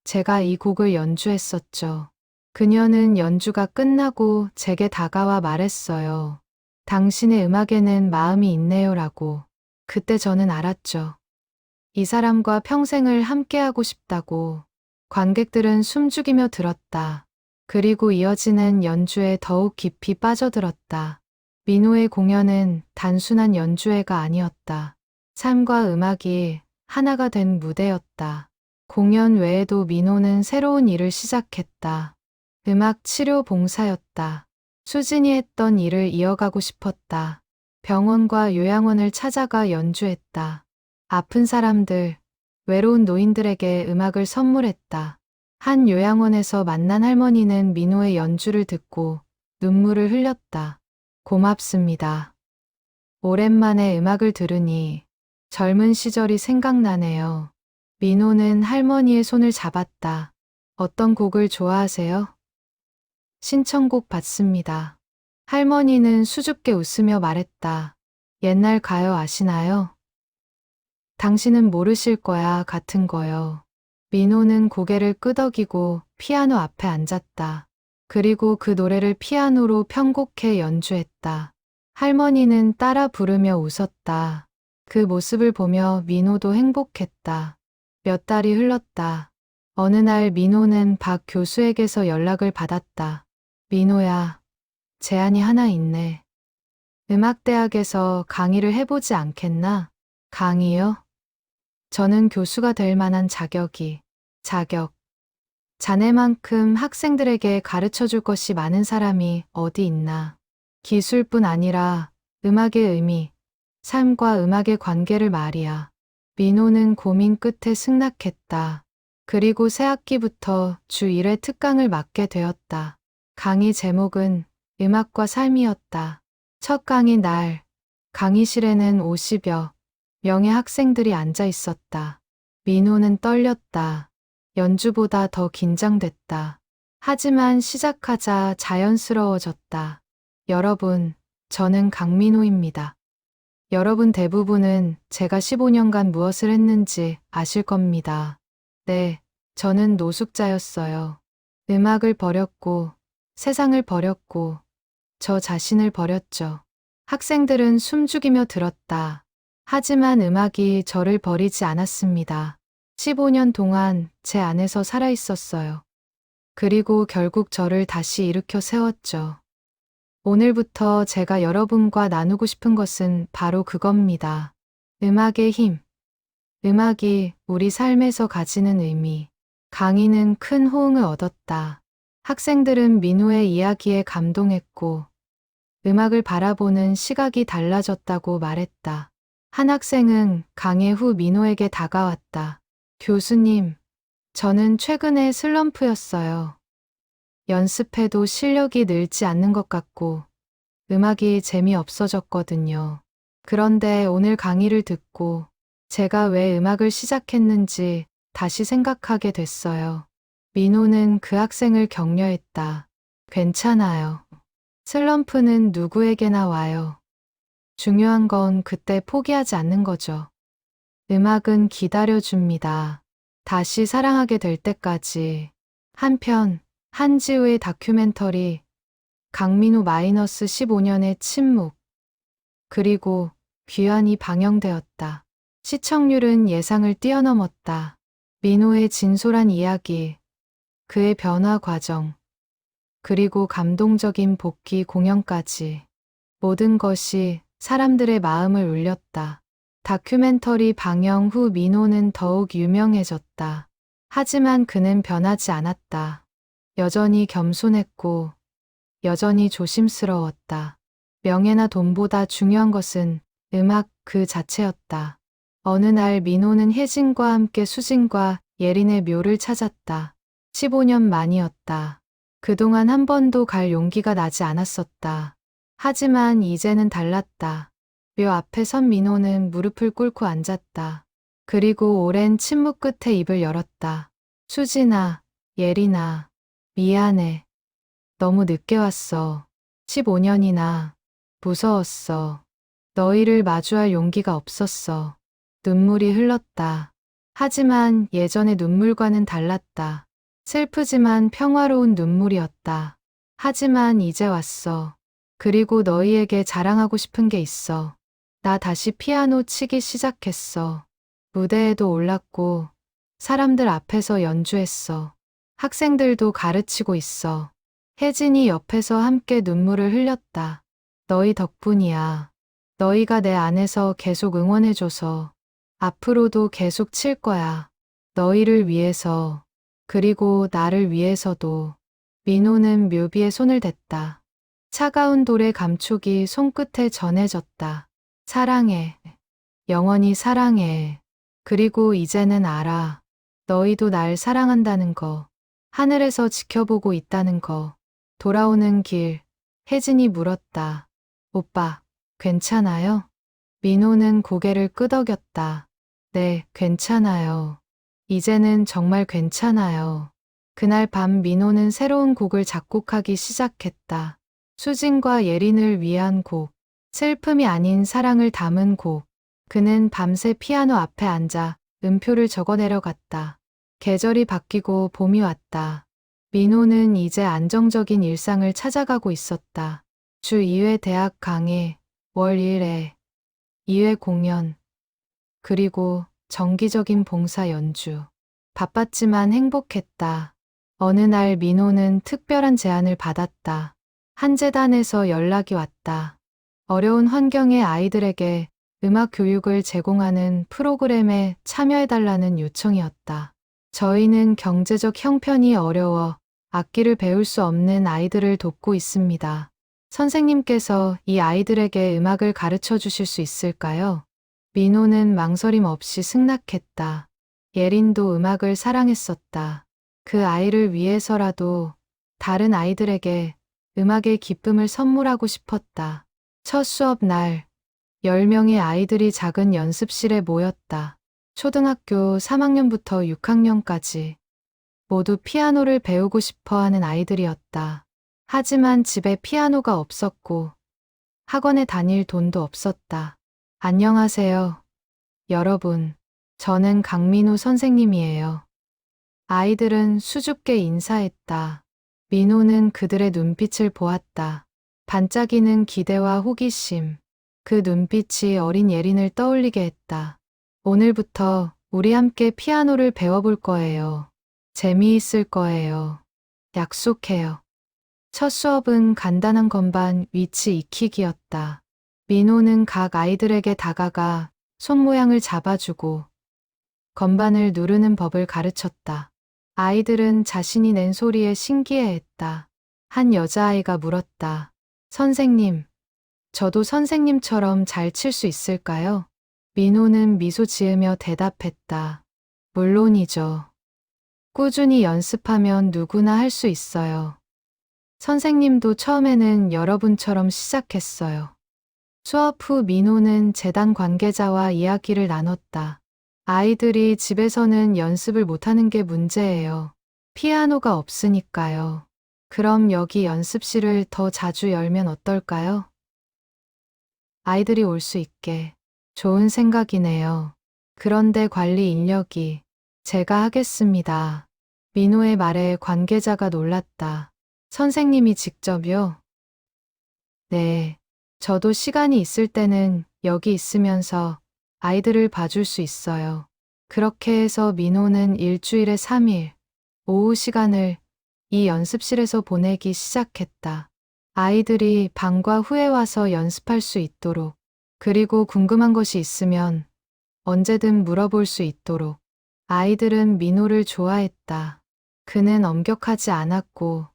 제가 이 곡을 연주했었죠. 그녀는 연주가 끝나고 제게 다가와 말했어요. 당신의 음악에는 마음이 있네요라고. 그때 저는 알았죠. 이 사람과 평생을 함께하고 싶다고. 관객들은 숨죽이며 들었다. 그리고 이어지는 연주에 더욱 깊이 빠져들었다. 민호의 공연은 단순한 연주회가 아니었다. 삶과 음악이 하나가 된 무대였다. 공연 외에도 민호는 새로운 일을 시작했다. 음악 치료 봉사였다. 수진이 했던 일을 이어가고 싶었다. 병원과 요양원을 찾아가 연주했다. 아픈 사람들, 외로운 노인들에게 음악을 선물했다. 한 요양원에서 만난 할머니는 민호의 연주를 듣고 눈물을 흘렸다. 고맙습니다. 오랜만에 음악을 들으니 젊은 시절이 생각나네요. 민호는 할머니의 손을 잡았다. 어떤 곡을 좋아하세요? 신청곡 받습니다. 할머니는 수줍게 웃으며 말했다. 옛날 가요 아시나요? 당신은 모르실 거야 같은 거요. 민호는 고개를 끄덕이고 피아노 앞에 앉았다. 그리고 그 노래를 피아노로 편곡해 연주했다. 할머니는 따라 부르며 웃었다. 그 모습을 보며 민호도 행복했다. 몇 달이 흘렀다. 어느 날 민호는 박 교수에게서 연락을 받았다. 민호야, 제안이 하나 있네. 음악대학에서 강의를 해보지 않겠나? 강의요? 저는 교수가 될 만한 자격. 자네만큼 학생들에게 가르쳐 줄 것이 많은 사람이 어디 있나. 기술뿐 아니라 음악의 의미, 삶과 음악의 관계를 말이야. 민호는 고민 끝에 승낙했다. 그리고 새 학기부터 주 1회 특강을 맡게 되었다. 강의 제목은 음악과 삶이었다. 첫 강의 날, 강의실에는 50여 명의 학생들이 앉아 있었다. 민호는 떨렸다. 연주보다 더 긴장됐다. 하지만 시작하자 자연스러워졌다. 여러분, 저는 강민호입니다. 여러분 대부분은 제가 15년간 무엇을 했는지 아실 겁니다. 네, 저는 노숙자였어요. 음악을 버렸고, 세상을 버렸고, 저 자신을 버렸죠. 학생들은 숨죽이며 들었다. 하지만 음악이 저를 버리지 않았습니다. 15년 동안 제 안에서 살아 있었어요. 그리고 결국 저를 다시 일으켜 세웠죠. 오늘부터 제가 여러분과 나누고 싶은 것은 바로 그겁니다. 음악의 힘. 음악이 우리 삶에서 가지는 의미. 강의는 큰 호응을 얻었다. 학생들은 민호의 이야기에 감동했고, 음악을 바라보는 시각이 달라졌다고 말했다. 한 학생은 강의 후 민호에게 다가왔다. 교수님, 저는 최근에 슬럼프였어요. 연습해도 실력이 늘지 않는 것 같고 음악이 재미없어졌거든요. 그런데 오늘 강의를 듣고 제가 왜 음악을 시작했는지 다시 생각하게 됐어요. 민호는 그 학생을 격려했다. 괜찮아요. 슬럼프는 누구에게나 와요. 중요한 건 그때 포기하지 않는 거죠. 음악은 기다려줍니다. 다시 사랑하게 될 때까지. 한편 한지우의 다큐멘터리 강민호 -15년의 침묵 그리고 귀환이 방영되었다. 시청률은 예상을 뛰어넘었다. 민호의 진솔한 이야기, 그의 변화 과정, 그리고 감동적인 복귀 공연까지 모든 것이 사람들의 마음을 울렸다. 다큐멘터리 방영 후 민호는 더욱 유명해졌다. 하지만 그는 변하지 않았다. 여전히 겸손했고 여전히 조심스러웠다. 명예나 돈보다 중요한 것은 음악 그 자체였다. 어느 날 민호는 혜진과 함께 수진과 예린의 묘를 찾았다. 15년 만이었다. 그동안 한 번도 갈 용기가 나지 않았었다. 하지만 이제는 달랐다. 묘 앞에 선 민호는 무릎을 꿇고 앉았다. 그리고 오랜 침묵 끝에 입을 열었다. 수진아, 예린아, 미안해. 너무 늦게 왔어. 15년이나 무서웠어. 너희를 마주할 용기가 없었어. 눈물이 흘렀다. 하지만 예전의 눈물과는 달랐다. 슬프지만 평화로운 눈물이었다. 하지만 이제 왔어. 그리고 너희에게 자랑하고 싶은 게 있어. 나 다시 피아노 치기 시작했어. 무대에도 올랐고 사람들 앞에서 연주했어. 학생들도 가르치고 있어. 혜진이 옆에서 함께 눈물을 흘렸다. 너희 덕분이야. 너희가 내 안에서 계속 응원해줘서 앞으로도 계속 칠 거야. 너희를 위해서, 그리고 나를 위해서도. 민호는 묘비에 손을 댔다. 차가운 돌의 감촉이 손끝에 전해졌다. 사랑해. 영원히 사랑해. 그리고 이제는 알아. 너희도 날 사랑한다는 거. 하늘에서 지켜보고 있다는 거. 돌아오는 길, 혜진이 물었다. 오빠, 괜찮아요? 민호는 고개를 끄덕였다. 네, 괜찮아요. 이제는 정말 괜찮아요. 그날 밤 민호는 새로운 곡을 작곡하기 시작했다. 수진과 예린을 위한 곡, 슬픔이 아닌 사랑을 담은 곡. 그는 밤새 피아노 앞에 앉아 음표를 적어 내려갔다. 계절이 바뀌고 봄이 왔다. 민호는 이제 안정적인 일상을 찾아가고 있었다. 주 2회 대학 강의, 월 1회, 2회 공연, 그리고 정기적인 봉사 연주. 바빴지만 행복했다. 어느 날 민호는 특별한 제안을 받았다. 한 재단에서 연락이 왔다. 어려운 환경의 아이들에게 음악 교육을 제공하는 프로그램에 참여해달라는 요청이었다. 저희는 경제적 형편이 어려워 악기를 배울 수 없는 아이들을 돕고 있습니다. 선생님께서 이 아이들에게 음악을 가르쳐 주실 수 있을까요? 민호는 망설임 없이 승낙했다. 예린도 음악을 사랑했었다. 그 아이를 위해서라도 다른 아이들에게 음악의 기쁨을 선물하고 싶었다. 첫 수업 날 10명의 아이들이 작은 연습실에 모였다. 초등학교 3학년부터 6학년까지 모두 피아노를 배우고 싶어 하는 아이들이었다. 하지만 집에 피아노가 없었고 학원에 다닐 돈도 없었다. 안녕하세요, 여러분. 저는 강민우 선생님이에요. 아이들은 수줍게 인사했다. 민호는 그들의 눈빛을 보았다. 반짝이는 기대와 호기심. 그 눈빛이 어린 예린을 떠올리게 했다. 오늘부터 우리 함께 피아노를 배워볼 거예요. 재미있을 거예요. 약속해요. 첫 수업은 간단한 건반 위치 익히기였다. 민호는 각 아이들에게 다가가 손 모양을 잡아주고 건반을 누르는 법을 가르쳤다. 아이들은 자신이 낸 소리에 신기해했다. 한 여자아이가 물었다. 선생님, 저도 선생님처럼 잘 칠 수 있을까요? 민호는 미소 지으며 대답했다. 물론이죠. 꾸준히 연습하면 누구나 할 수 있어요. 선생님도 처음에는 여러분처럼 시작했어요. 수업 후 민호는 재단 관계자와 이야기를 나눴다. 아이들이 집에서는 연습을 못하는 게 문제예요. 피아노가 없으니까요. 그럼 여기 연습실을 더 자주 열면 어떨까요? 아이들이 올 수 있게. 좋은 생각이네요. 그런데 관리 인력이 제가 하겠습니다. 민호의 말에 관계자가 놀랐다. 선생님이 직접요? 네. 저도 시간이 있을 때는 여기 있으면서 아이들을 봐줄 수 있어요. 그렇게 해서 민호는 일주일에 3일 오후 시간을 이 연습실에서 보내기 시작했다. 아이들이 방과 후에 와서 연습할 수 있도록, 그리고 궁금한 것이 있으면 언제든 물어볼 수 있도록. 아이들은 민호를 좋아했다. 그는 엄격하지 않았고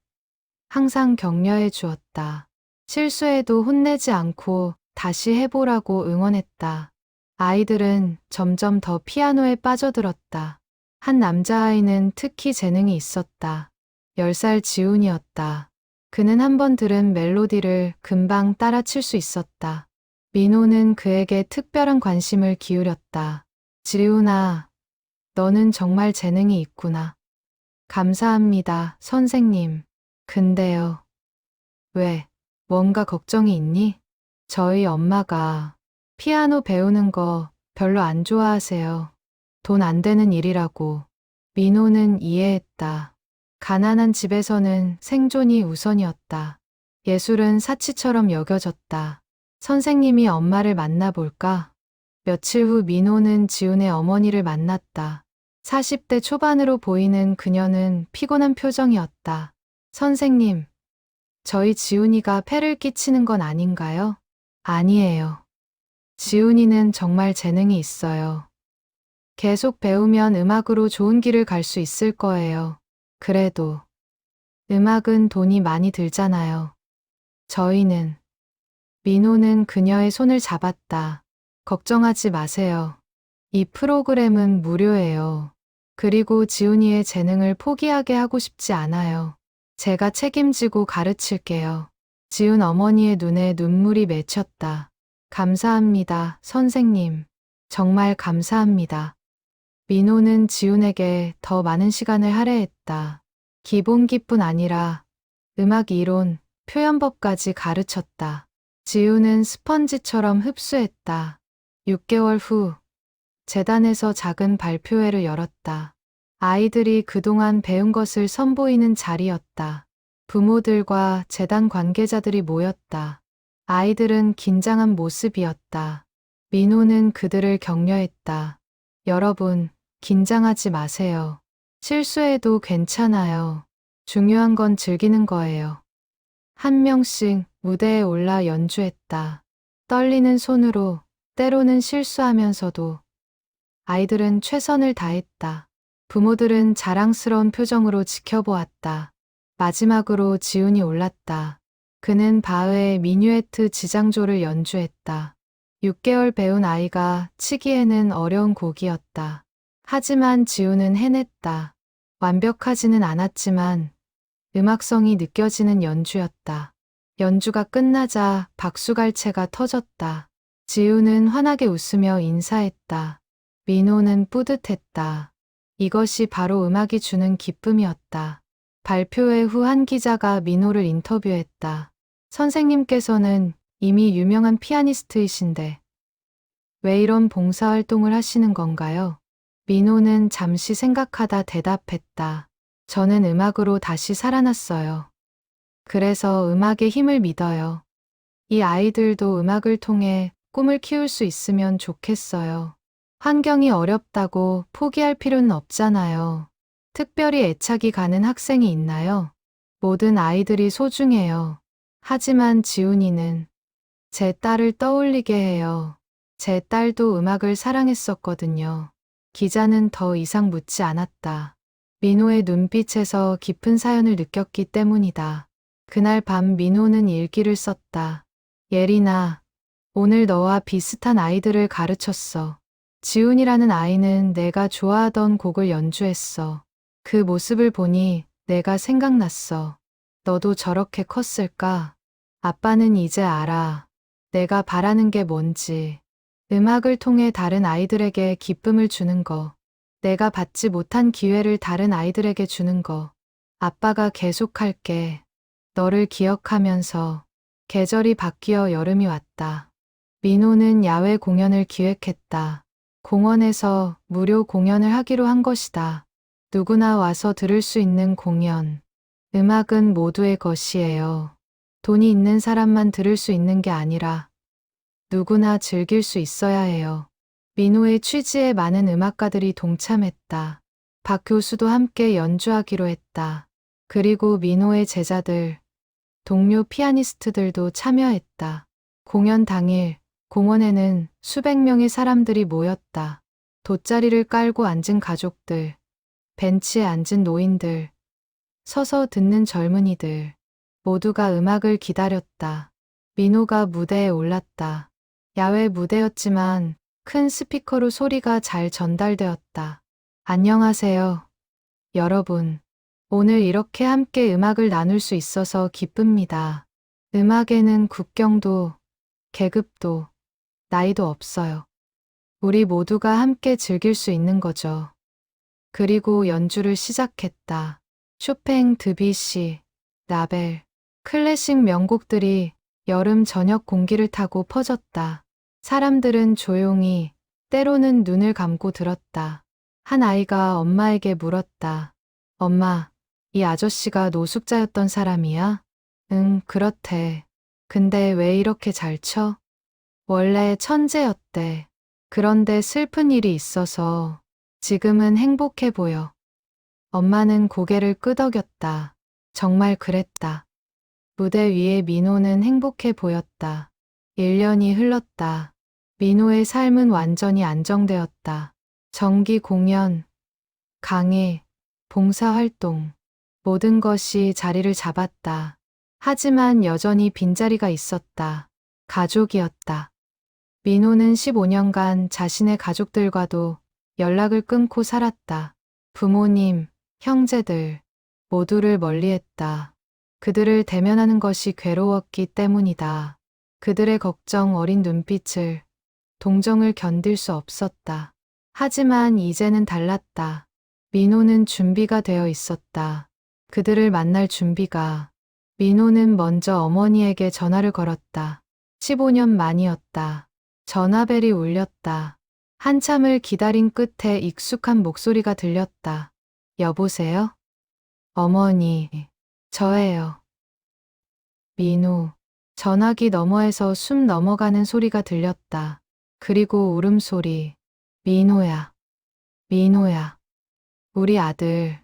항상 격려해 주었다. 실수해도 혼내지 않고 다시 해보라고 응원했다. 아이들은 점점 더 피아노에 빠져들었다. 한 남자아이는 특히 재능이 있었다. 10살 지훈이었다. 그는 한 번 들은 멜로디를 금방 따라칠 수 있었다. 민호는 그에게 특별한 관심을 기울였다. 지훈아, 너는 정말 재능이 있구나. 감사합니다, 선생님. 근데요. 왜, 뭔가 걱정이 있니? 저희 엄마가 피아노 배우는 거 별로 안 좋아하세요. 돈 안 되는 일이라고. 민호는 이해했다. 가난한 집에서는 생존이 우선이었다. 예술은 사치처럼 여겨졌다. 선생님이 엄마를 만나볼까? 며칠 후 민호는 지훈의 어머니를 만났다. 40대 초반으로 보이는 그녀는 피곤한 표정이었다. 선생님, 저희 지훈이가 폐를 끼치는 건 아닌가요? 아니에요. 지훈이는 정말 재능이 있어요. 계속 배우면 음악으로 좋은 길을 갈 수 있을 거예요. 그래도 음악은 돈이 많이 들잖아요. 저희는. 민호는 그녀의 손을 잡았다. 걱정하지 마세요. 이 프로그램은 무료예요. 그리고 지훈이의 재능을 포기하게 하고 싶지 않아요. 제가 책임지고 가르칠게요. 지훈 어머니의 눈에 눈물이 맺혔다. 감사합니다, 선생님. 정말 감사합니다. 민호는 지훈에게 더 많은 시간을 할애했다. 기본기뿐 아니라 음악 이론, 표현법까지 가르쳤다. 지훈은 스펀지처럼 흡수했다. 6개월 후 재단에서 작은 발표회를 열었다. 아이들이 그동안 배운 것을 선보이는 자리였다. 부모들과 재단 관계자들이 모였다. 아이들은 긴장한 모습이었다. 민호는 그들을 격려했다. 여러분, 긴장하지 마세요. 실수해도 괜찮아요. 중요한 건 즐기는 거예요. 한 명씩 무대에 올라 연주했다. 떨리는 손으로, 때로는 실수하면서도 아이들은 최선을 다했다. 부모들은 자랑스러운 표정으로 지켜보았다. 마지막으로 지훈이 올랐다. 그는 바흐의 미뉴에트 지장조를 연주했다. 6개월 배운 아이가 치기에는 어려운 곡이었다. 하지만 지우는 해냈다. 완벽하지는 않았지만 음악성이 느껴지는 연주였다. 연주가 끝나자 박수갈채가 터졌다. 지우는 환하게 웃으며 인사했다. 민호는 뿌듯했다. 이것이 바로 음악이 주는 기쁨이었다. 발표회 후 한 기자가 민호를 인터뷰했다. 선생님께서는 이미 유명한 피아니스트이신데 왜 이런 봉사활동을 하시는 건가요? 민호는 잠시 생각하다 대답했다. 저는 음악으로 다시 살아났어요. 그래서 음악의 힘을 믿어요. 이 아이들도 음악을 통해 꿈을 키울 수 있으면 좋겠어요. 환경이 어렵다고 포기할 필요는 없잖아요. 특별히 애착이 가는 학생이 있나요? 모든 아이들이 소중해요. 하지만 지훈이는 제 딸을 떠올리게 해요. 제 딸도 음악을 사랑했었거든요. 기자는 더 이상 묻지 않았다. 민호의 눈빛에서 깊은 사연을 느꼈기 때문이다. 그날 밤 민호는 일기를 썼다. 예린아, 오늘 너와 비슷한 아이들을 가르쳤어. 지훈이라는 아이는 내가 좋아하던 곡을 연주했어. 그 모습을 보니 내가 생각났어. 너도 저렇게 컸을까? 아빠는 이제 알아. 내가 바라는 게 뭔지. 음악을 통해 다른 아이들에게 기쁨을 주는 거. 내가 받지 못한 기회를 다른 아이들에게 주는 거. 아빠가 계속할게. 너를 기억하면서. 계절이 바뀌어 여름이 왔다. 민호는 야외 공연을 기획했다. 공원에서 무료 공연을 하기로 한 것이다. 누구나 와서 들을 수 있는 공연. 음악은 모두의 것이에요. 돈이 있는 사람만 들을 수 있는 게 아니라 누구나 즐길 수 있어야 해요. 민호의 취지에 많은 음악가들이 동참했다. 박 교수도 함께 연주하기로 했다. 그리고 민호의 제자들, 동료 피아니스트들도 참여했다. 공연 당일 공원에는 수백 명의 사람들이 모였다. 돗자리를 깔고 앉은 가족들, 벤치에 앉은 노인들, 서서 듣는 젊은이들, 모두가 음악을 기다렸다. 민호가 무대에 올랐다. 야외 무대였지만 큰 스피커로 소리가 잘 전달되었다. 안녕하세요, 여러분. 오늘 이렇게 함께 음악을 나눌 수 있어서 기쁩니다. 음악에는 국경도, 계급도, 나이도 없어요. 우리 모두가 함께 즐길 수 있는 거죠. 그리고 연주를 시작했다. 쇼팽, 드뷔시, 라벨, 클래식 명곡들이 여름 저녁 공기를 타고 퍼졌다. 사람들은 조용히, 때로는 눈을 감고 들었다. 한 아이가 엄마에게 물었다. 엄마, 이 아저씨가 노숙자였던 사람이야? 응, 그렇대. 근데 왜 이렇게 잘 쳐? 원래 천재였대. 그런데 슬픈 일이 있어서 지금은 행복해 보여. 엄마는 고개를 끄덕였다. 정말 그랬다. 무대 위에 민호는 행복해 보였다. 1년이 흘렀다. 민호의 삶은 완전히 안정되었다. 정기 공연, 강의, 봉사활동, 모든 것이 자리를 잡았다. 하지만 여전히 빈자리가 있었다. 가족이었다. 민호는 15년간 자신의 가족들과도 연락을 끊고 살았다. 부모님, 형제들, 모두를 멀리했다. 그들을 대면하는 것이 괴로웠기 때문이다. 그들의 걱정 어린 눈빛을, 동정을 견딜 수 없었다. 하지만 이제는 달랐다. 민호는 준비가 되어 있었다. 그들을 만날 준비가. 민호는 먼저 어머니에게 전화를 걸었다. 15년 만이었다. 전화벨이 울렸다. 한참을 기다린 끝에 익숙한 목소리가 들렸다. 여보세요? 어머니, 저예요. 민호. 전화기 너머에서 숨 넘어가는 소리가 들렸다. 그리고 울음소리. 민호야. 민호야. 우리 아들.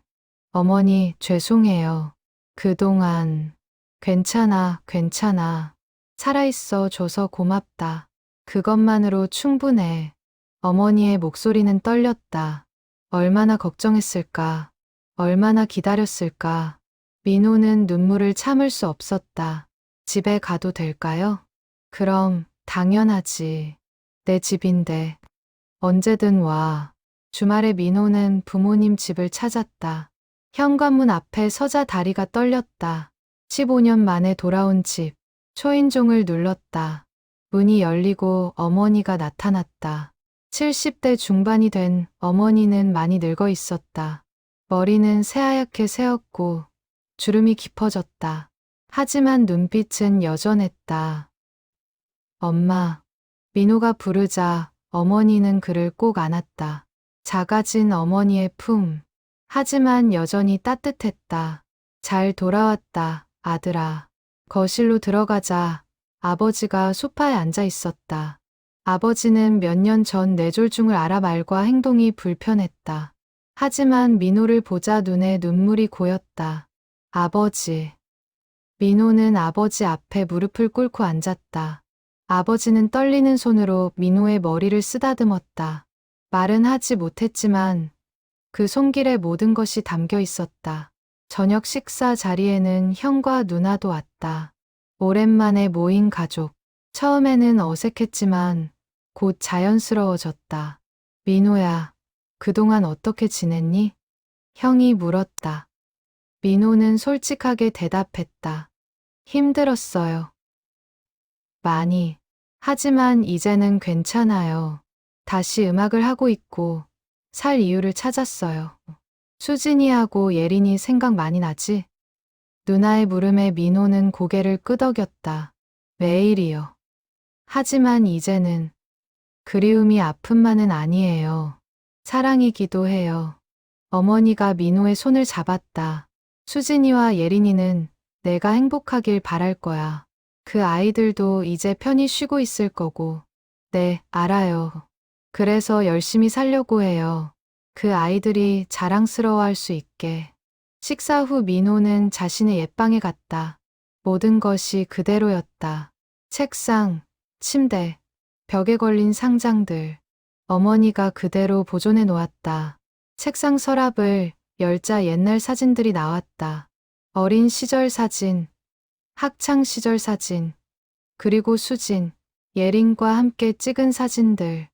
어머니, 죄송해요. 그동안. 괜찮아, 괜찮아. 살아있어 줘서 고맙다. 그것만으로 충분해. 어머니의 목소리는 떨렸다. 얼마나 걱정했을까. 얼마나 기다렸을까. 민호는 눈물을 참을 수 없었다. 집에 가도 될까요? 그럼, 당연하지. 내 집인데 언제든 와. 주말에 민호는 부모님 집을 찾았다. 현관문 앞에 서자 다리가 떨렸다. 15년 만에 돌아온 집. 초인종을 눌렀다. 문이 열리고 어머니가 나타났다. 70대 중반이 된 어머니는 많이 늙어 있었다. 머리는 새하얗게 새었고 주름이 깊어졌다. 하지만 눈빛은 여전했다. 엄마. 민호가 부르자 어머니는 그를 꼭 안았다. 작아진 어머니의 품. 하지만 여전히 따뜻했다. 잘 돌아왔다, 아들아. 거실로 들어가자 아버지가 소파에 앉아 있었다. 아버지는 몇 년 전 뇌졸중을 알아 말과 행동이 불편했다. 하지만 민호를 보자 눈에 눈물이 고였다. 아버지. 민호는 아버지 앞에 무릎을 꿇고 앉았다. 아버지는 떨리는 손으로 민호의 머리를 쓰다듬었다. 말은 하지 못했지만 그 손길에 모든 것이 담겨 있었다. 저녁 식사 자리에는 형과 누나도 왔다. 오랜만에 모인 가족. 처음에는 어색했지만 곧 자연스러워졌다. 민호야, 그동안 어떻게 지냈니? 형이 물었다. 민호는 솔직하게 대답했다. 힘들었어요. 많이. 하지만 이제는 괜찮아요. 다시 음악을 하고 있고 살 이유를 찾았어요. 수진이하고 예린이 생각 많이 나지? 누나의 물음에 민호는 고개를 끄덕였다. 매일이요. 하지만 이제는 그리움이 아픔만은 아니에요. 사랑이기도 해요. 어머니가 민호의 손을 잡았다. 수진이와 예린이는 내가 행복하길 바랄 거야. 그 아이들도 이제 편히 쉬고 있을 거고. 네, 알아요. 그래서 열심히 살려고 해요. 그 아이들이 자랑스러워할 수 있게. 식사 후 민호는 자신의 옛방에 갔다. 모든 것이 그대로였다. 책상, 침대, 벽에 걸린 상장들. 어머니가 그대로 보존해 놓았다. 책상 서랍을 열자 옛날 사진들이 나왔다. 어린 시절 사진, 학창 시절 사진, 그리고 수진, 예린과 함께 찍은 사진들.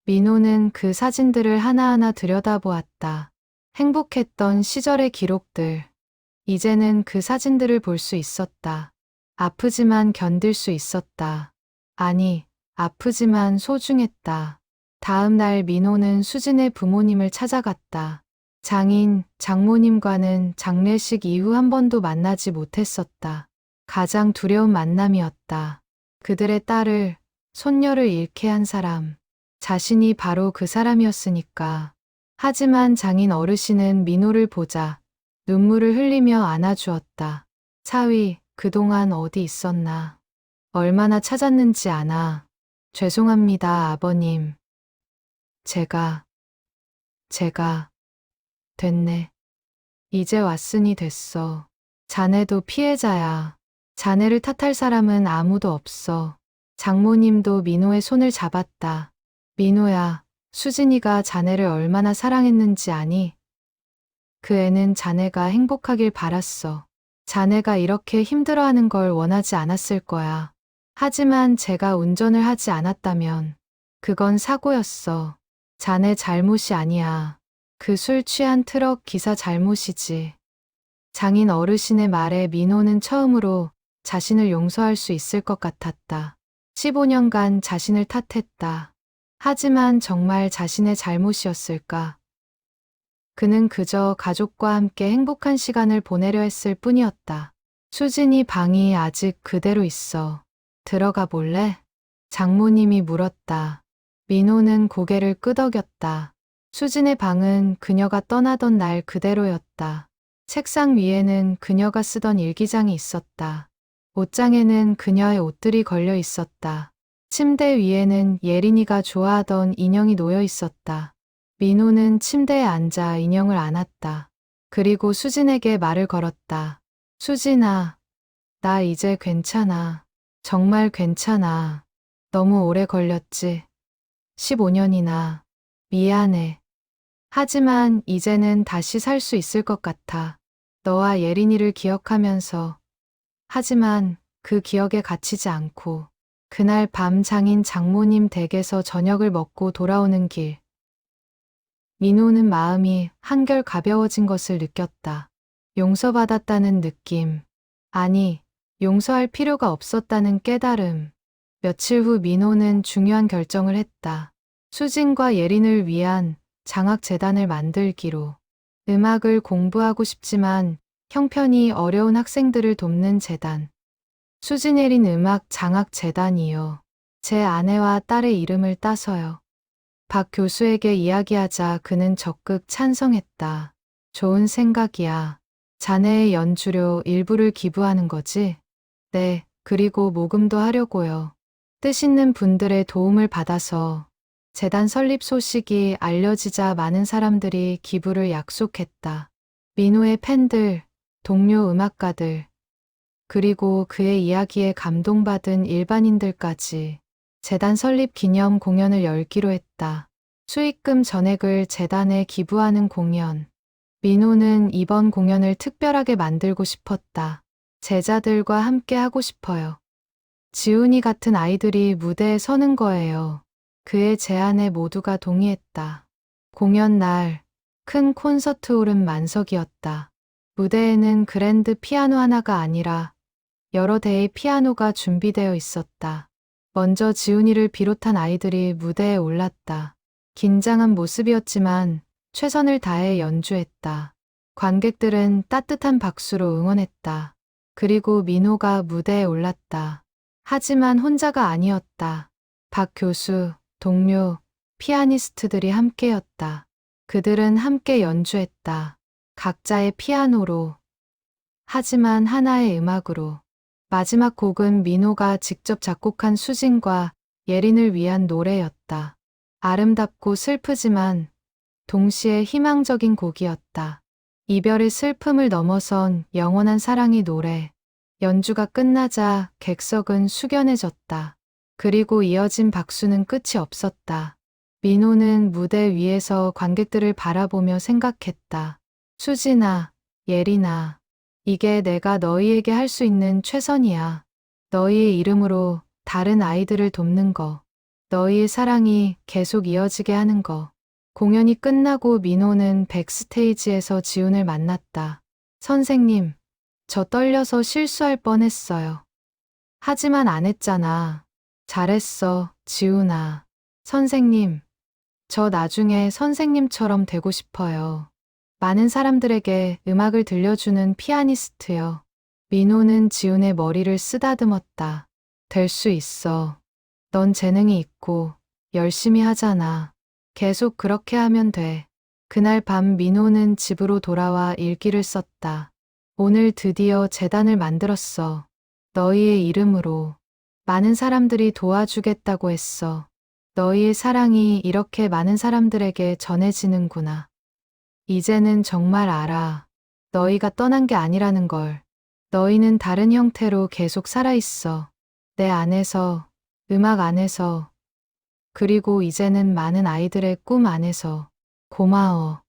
민호는 그 사진들을 하나하나 들여다보았다. 행복했던 시절의 기록들. 이제는 그 사진들을 볼 수 있었다. 아프지만 견딜 수 있었다. 아니, 아프지만 소중했다. 다음 날 민호는 수진의 부모님을 찾아갔다. 장인, 장모님과는 장례식 이후 한 번도 만나지 못했었다. 가장 두려운 만남이었다. 그들의 딸을, 손녀를 잃게 한 사람. 자신이 바로 그 사람이었으니까. 하지만 장인 어르신은 민호를 보자 눈물을 흘리며 안아주었다. 사위, 그동안 어디 있었나? 얼마나 찾았는지 아나. 죄송합니다, 아버님. 제가. 됐네. 이제 왔으니 됐어. 자네도 피해자야. 자네를 탓할 사람은 아무도 없어. 장모님도 민호의 손을 잡았다. 민호야, 수진이가 자네를 얼마나 사랑했는지 아니? 그 애는 자네가 행복하길 바랐어. 자네가 이렇게 힘들어하는 걸 원하지 않았을 거야. 하지만 제가 운전을 하지 않았다면 그건 사고였어. 자네 잘못이 아니야. 그 술 취한 트럭 기사 잘못이지. 장인 어르신의 말에 민호는 처음으로 자신을 용서할 수 있을 것 같았다. 15년간 자신을 탓했다. 하지만 정말 자신의 잘못이었을까? 그는 그저 가족과 함께 행복한 시간을 보내려 했을 뿐이었다. 수진이 방이 아직 그대로 있어. 들어가 볼래? 장모님이 물었다. 민호는 고개를 끄덕였다. 수진의 방은 그녀가 떠나던 날 그대로였다. 책상 위에는 그녀가 쓰던 일기장이 있었다. 옷장에는 그녀의 옷들이 걸려 있었다. 침대 위에는 예린이가 좋아하던 인형이 놓여 있었다. 민호는 침대에 앉아 인형을 안았다. 그리고 수진에게 말을 걸었다. 수진아, 나 이제 괜찮아. 정말 괜찮아. 너무 오래 걸렸지. 15년이나. 미안해. 하지만 이제는 다시 살 수 있을 것 같아. 너와 예린이를 기억하면서. 하지만 그 기억에 갇히지 않고. 그날 밤 장인 장모님 댁에서 저녁을 먹고 돌아오는 길. 민호는 마음이 한결 가벼워진 것을 느꼈다. 용서받았다는 느낌. 아니, 용서할 필요가 없었다는 깨달음. 며칠 후 민호는 중요한 결정을 했다. 수진과 예린을 위한 장학재단을 만들기로. 음악을 공부하고 싶지만 형편이 어려운 학생들을 돕는 재단. 수진 예린 음악 장학재단이요. 제 아내와 딸의 이름을 따서요. 박 교수에게 이야기하자 그는 적극 찬성했다. 좋은 생각이야. 자네의 연주료 일부를 기부하는 거지? 네, 그리고 모금도 하려고요. 뜻있는 분들의 도움을 받아서 재단 설립 소식이 알려지자 많은 사람들이 기부를 약속했다. 민호의 팬들, 동료 음악가들, 그리고 그의 이야기에 감동받은 일반인들까지 재단 설립 기념 공연을 열기로 했다. 수익금 전액을 재단에 기부하는 공연. 민호는 이번 공연을 특별하게 만들고 싶었다. 제자들과 함께 하고 싶어요. 지훈이 같은 아이들이 무대에 서는 거예요. 그의 제안에 모두가 동의했다. 공연 날, 큰 콘서트홀은 만석이었다. 무대에는 그랜드 피아노 하나가 아니라 여러 대의 피아노가 준비되어 있었다. 먼저 지훈이를 비롯한 아이들이 무대에 올랐다. 긴장한 모습이었지만 최선을 다해 연주했다. 관객들은 따뜻한 박수로 응원했다. 그리고 민호가 무대에 올랐다. 하지만 혼자가 아니었다. 박 교수, 동료, 피아니스트들이 함께였다. 그들은 함께 연주했다. 각자의 피아노로. 하지만 하나의 음악으로. 마지막 곡은 민호가 직접 작곡한 수진과 예린을 위한 노래였다. 아름답고 슬프지만 동시에 희망적인 곡이었다. 이별의 슬픔을 넘어선 영원한 사랑의 노래. 연주가 끝나자 객석은 숙연해졌다. 그리고 이어진 박수는 끝이 없었다. 민호는 무대 위에서 관객들을 바라보며 생각했다. 수진아, 예린아, 이게 내가 너희에게 할 수 있는 최선이야. 너희의 이름으로 다른 아이들을 돕는 거. 너희의 사랑이 계속 이어지게 하는 거. 공연이 끝나고 민호는 백스테이지에서 지훈을 만났다. 선생님, 저 떨려서 실수할 뻔했어요. 하지만 안 했잖아. 잘했어, 지훈아. 선생님, 저 나중에 선생님처럼 되고 싶어요. 많은 사람들에게 음악을 들려주는 피아니스트요. 민호는 지훈의 머리를 쓰다듬었다. 될 수 있어. 넌 재능이 있고 열심히 하잖아. 계속 그렇게 하면 돼. 그날 밤 민호는 집으로 돌아와 일기를 썼다. 오늘 드디어 재단을 만들었어. 너희의 이름으로. 많은 사람들이 도와주겠다고 했어. 너희의 사랑이 이렇게 많은 사람들에게 전해지는구나. 이제는 정말 알아. 너희가 떠난 게 아니라는 걸. 너희는 다른 형태로 계속 살아있어. 내 안에서, 음악 안에서, 그리고 이제는 많은 아이들의 꿈 안에서. 고마워.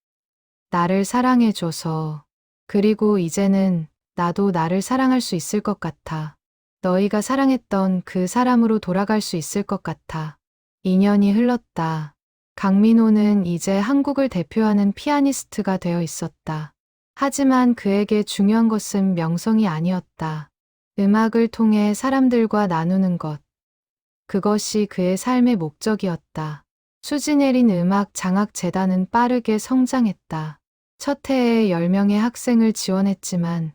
나를 사랑해줘서. 그리고 이제는 나도 나를 사랑할 수 있을 것 같아. 너희가 사랑했던 그 사람으로 돌아갈 수 있을 것 같아. 2년이 흘렀다. 강민호는 이제 한국을 대표하는 피아니스트가 되어 있었다. 하지만 그에게 중요한 것은 명성이 아니었다. 음악을 통해 사람들과 나누는 것. 그것이 그의 삶의 목적이었다. 수진예린 음악 장학재단은 빠르게 성장했다. 첫 해에 10명의 학생을 지원했지만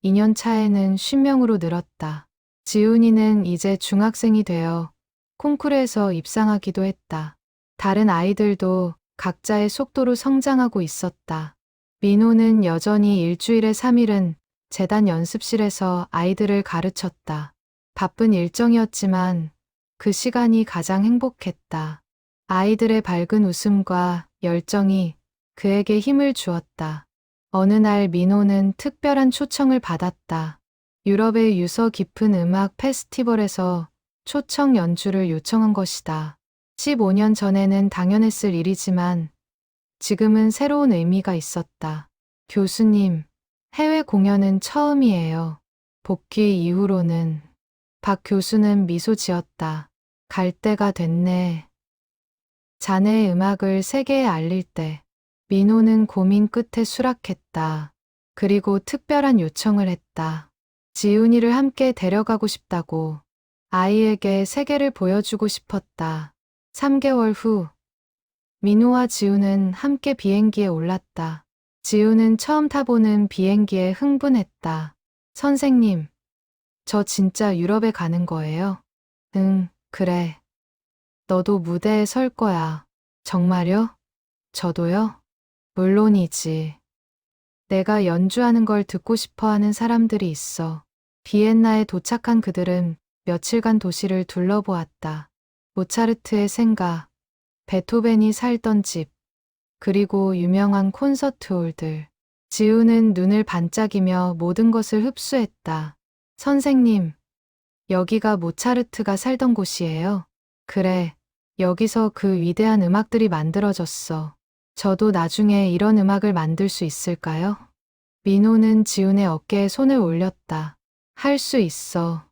2년 차에는 50명으로 늘었다. 지훈이는 이제 중학생이 되어 콩쿠르에서 입상하기도 했다. 다른 아이들도 각자의 속도로 성장하고 있었다. 민호는 여전히 일주일에 3일은 재단 연습실에서 아이들을 가르쳤다. 바쁜 일정이었지만 그 시간이 가장 행복했다. 아이들의 밝은 웃음과 열정이 그에게 힘을 주었다. 어느 날 민호는 특별한 초청을 받았다. 유럽의 유서 깊은 음악 페스티벌에서 초청 연주를 요청한 것이다. 15년 전에는 당연했을 일이지만 지금은 새로운 의미가 있었다. 교수님, 해외 공연은 처음이에요. 복귀 이후로는 박 교수는 미소 지었다. 갈 때가 됐네. 자네의 음악을 세계에 알릴 때. 민호는 고민 끝에 수락했다. 그리고 특별한 요청을 했다. 지훈이를 함께 데려가고 싶다고. 아이에게 세계를 보여주고 싶었다. 3개월 후, 민호와 지훈은 함께 비행기에 올랐다. 지훈은 처음 타보는 비행기에 흥분했다. 선생님, 저 진짜 유럽에 가는 거예요? 응, 그래. 너도 무대에 설 거야. 정말요? 저도요? 물론이지. 내가 연주하는 걸 듣고 싶어 하는 사람들이 있어. 비엔나에 도착한 그들은 며칠간 도시를 둘러보았다. 모차르트의 생가, 베토벤이 살던 집, 그리고 유명한 콘서트홀들. 지우는 눈을 반짝이며 모든 것을 흡수했다. 선생님, 여기가 모차르트가 살던 곳이에요? 그래, 여기서 그 위대한 음악들이 만들어졌어. 저도 나중에 이런 음악을 만들 수 있을까요? 민호는 지훈의 어깨에 손을 올렸다. 할 수 있어.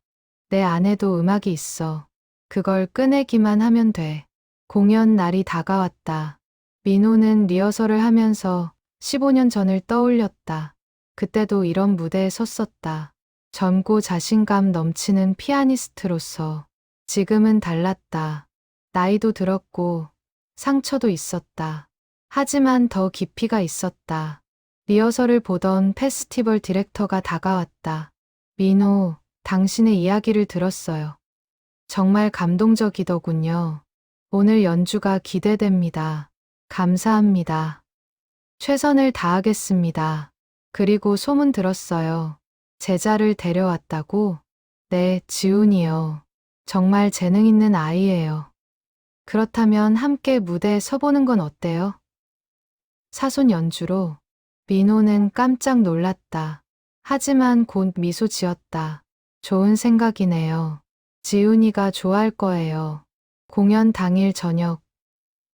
내 안에도 음악이 있어. 그걸 꺼내기만 하면 돼. 공연 날이 다가왔다. 민호는 리허설을 하면서 15년 전을 떠올렸다. 그때도 이런 무대에 섰었다. 젊고 자신감 넘치는 피아니스트로서. 지금은 달랐다. 나이도 들었고 상처도 있었다. 하지만 더 깊이가 있었다. 리허설을 보던 페스티벌 디렉터가 다가왔다. 민호, 당신의 이야기를 들었어요. 정말 감동적이더군요. 오늘 연주가 기대됩니다. 감사합니다. 최선을 다하겠습니다. 그리고 소문 들었어요. 제자를 데려왔다고? 네, 지훈이요. 정말 재능 있는 아이예요. 그렇다면 함께 무대에 서보는 건 어때요? 사손 연주로. 민호는 깜짝 놀랐다. 하지만 곧 미소 지었다. 좋은 생각이네요. 지훈이가 좋아할 거예요. 공연 당일 저녁.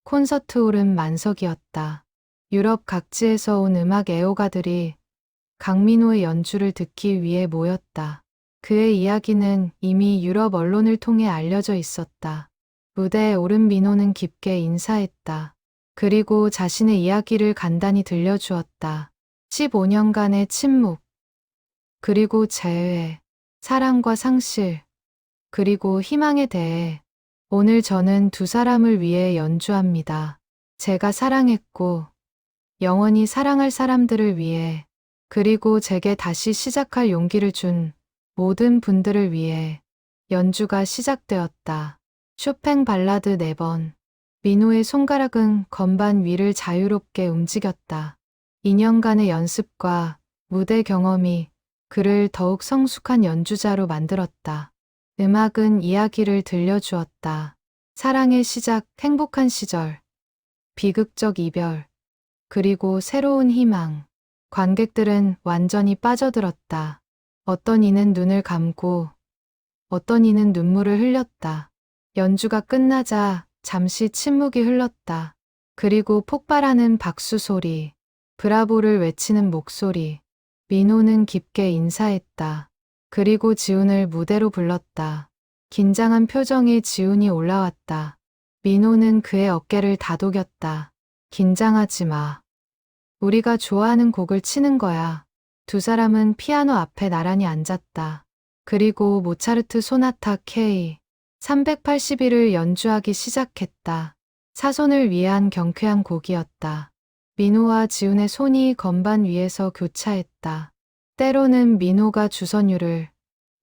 콘서트홀은 만석이었다. 유럽 각지에서 온 음악 애호가들이 강민호의 연주를 듣기 위해 모였다. 그의 이야기는 이미 유럽 언론을 통해 알려져 있었다. 무대에 오른 민호는 깊게 인사했다. 그리고 자신의 이야기를 간단히 들려주었다. 15년간의 침묵, 그리고 재회, 사랑과 상실, 그리고 희망에 대해. 오늘 저는 두 사람을 위해 연주합니다. 제가 사랑했고 영원히 사랑할 사람들을 위해, 그리고 제게 다시 시작할 용기를 준 모든 분들을 위해. 연주가 시작되었다. 쇼팽 발라드 4번. 민호의 손가락은 건반 위를 자유롭게 움직였다. 2년간의 연습과 무대 경험이 그를 더욱 성숙한 연주자로 만들었다. 음악은 이야기를 들려주었다. 사랑의 시작, 행복한 시절, 비극적 이별, 그리고 새로운 희망. 관객들은 완전히 빠져들었다. 어떤 이는 눈을 감고 어떤 이는 눈물을 흘렸다. 연주가 끝나자 잠시 침묵이 흘렀다. 그리고 폭발하는 박수 소리, 브라보를 외치는 목소리. 민호는 깊게 인사했다. 그리고 지훈을 무대로 불렀다. 긴장한 표정의 지훈이 올라왔다. 민호는 그의 어깨를 다독였다. 긴장하지 마. 우리가 좋아하는 곡을 치는 거야. 두 사람은 피아노 앞에 나란히 앉았다. 그리고 모차르트 소나타 K 381을 연주하기 시작했다. 사손을 위한 경쾌한 곡이었다. 민호와 지훈의 손이 건반 위에서 교차했다. 때로는 민호가 주선율을,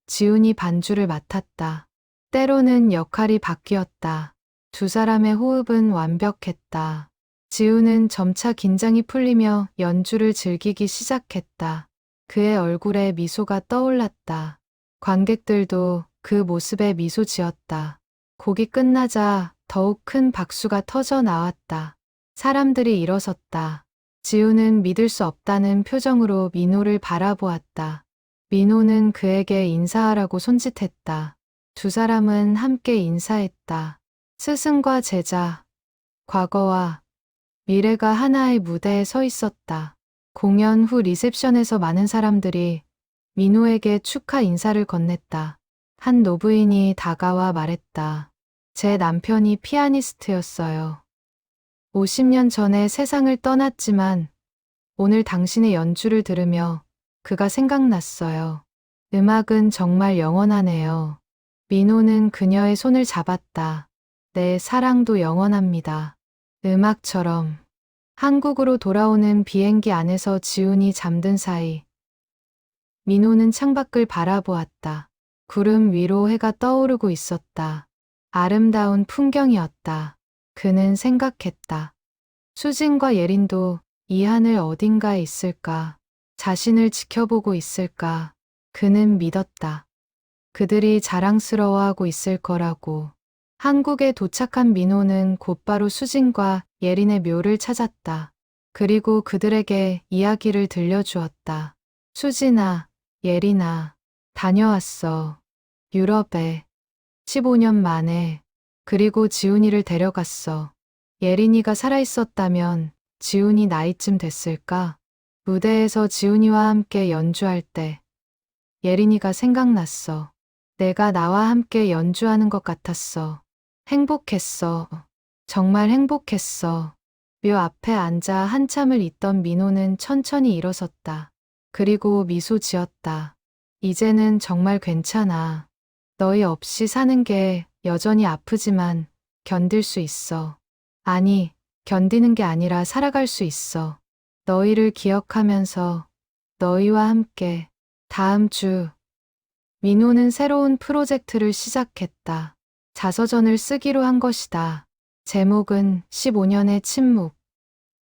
지훈이 반주를 맡았다. 때로는 역할이 바뀌었다. 두 사람의 호흡은 완벽했다. 지훈은 점차 긴장이 풀리며 연주를 즐기기 시작했다. 그의 얼굴에 미소가 떠올랐다. 관객들도 그 모습에 미소 지었다. 곡이 끝나자 더욱 큰 박수가 터져 나왔다. 사람들이 일어섰다. 지훈은 믿을 수 없다는 표정으로 민호를 바라보았다. 민호는 그에게 인사하라고 손짓했다. 두 사람은 함께 인사했다. 스승과 제자, 과거와 미래가 하나의 무대에 서 있었다. 공연 후 리셉션에서 많은 사람들이 민호에게 축하 인사를 건넸다. 한 노부인이 다가와 말했다. 제 남편이 피아니스트였어요. 50년 전에 세상을 떠났지만 오늘 당신의 연주를 들으며 그가 생각났어요. 음악은 정말 영원하네요. 민호는 그녀의 손을 잡았다. 내 사랑도 영원합니다. 음악처럼. 한국으로 돌아오는 비행기 안에서 지훈이 잠든 사이 민호는 창밖을 바라보았다. 구름 위로 해가 떠오르고 있었다. 아름다운 풍경이었다. 그는 생각했다. 수진과 예린도 이 하늘 어딘가에 있을까? 자신을 지켜보고 있을까? 그는 믿었다. 그들이 자랑스러워하고 있을 거라고. 한국에 도착한 민호는 곧바로 수진과 예린의 묘를 찾았다. 그리고 그들에게 이야기를 들려주었다. 수진아, 예린아, 다녀왔어. 유럽에. 15년 만에. 그리고 지훈이를 데려갔어. 예린이가 살아있었다면 지훈이 나이쯤 됐을까? 무대에서 지훈이와 함께 연주할 때 예린이가 생각났어. 내가 나와 함께 연주하는 것 같았어. 행복했어. 정말 행복했어. 묘 앞에 앉아 한참을 있던 민호는 천천히 일어섰다. 그리고 미소 지었다. 이제는 정말 괜찮아. 너희 없이 사는 게 여전히 아프지만 견딜 수 있어. 아니, 견디는 게 아니라 살아갈 수 있어. 너희를 기억하면서 너희와 함께 다음 주 민호는 새로운 프로젝트를 시작했다. 자서전을 쓰기로 한 것이다. 제목은 15년의 침묵.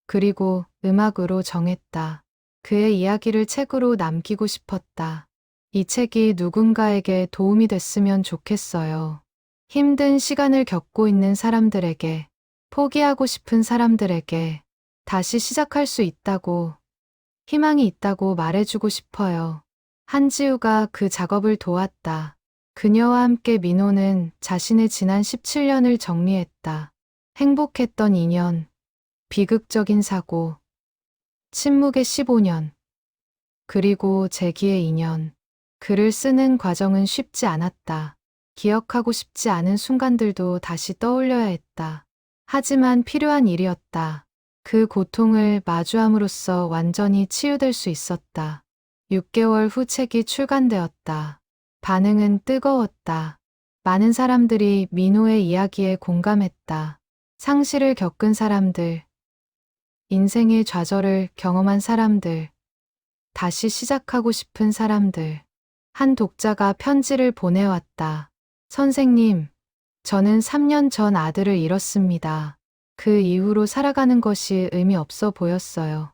그리고 음악으로 정했다. 그의 이야기를 책으로 남기고 싶었다. 이 책이 누군가에게 도움이 됐으면 좋겠어요. 힘든 시간을 겪고 있는 사람들에게, 포기하고 싶은 사람들에게 다시 시작할 수 있다고, 희망이 있다고 말해주고 싶어요. 한지우가 그 작업을 도왔다. 그녀와 함께 민호는 자신의 지난 17년을 정리했다. 행복했던 인연, 비극적인 사고, 침묵의 15년, 그리고 재기의 인연. 글을 쓰는 과정은 쉽지 않았다. 기억하고 싶지 않은 순간들도 다시 떠올려야 했다. 하지만 필요한 일이었다. 그 고통을 마주함으로써 완전히 치유될 수 있었다. 6개월 후 책이 출간되었다. 반응은 뜨거웠다. 많은 사람들이 민호의 이야기에 공감했다. 상실을 겪은 사람들, 인생의 좌절을 경험한 사람들, 다시 시작하고 싶은 사람들. 한 독자가 편지를 보내왔다. 선생님, 저는 3년 전 아들을 잃었습니다. 그 이후로 살아가는 것이 의미 없어 보였어요.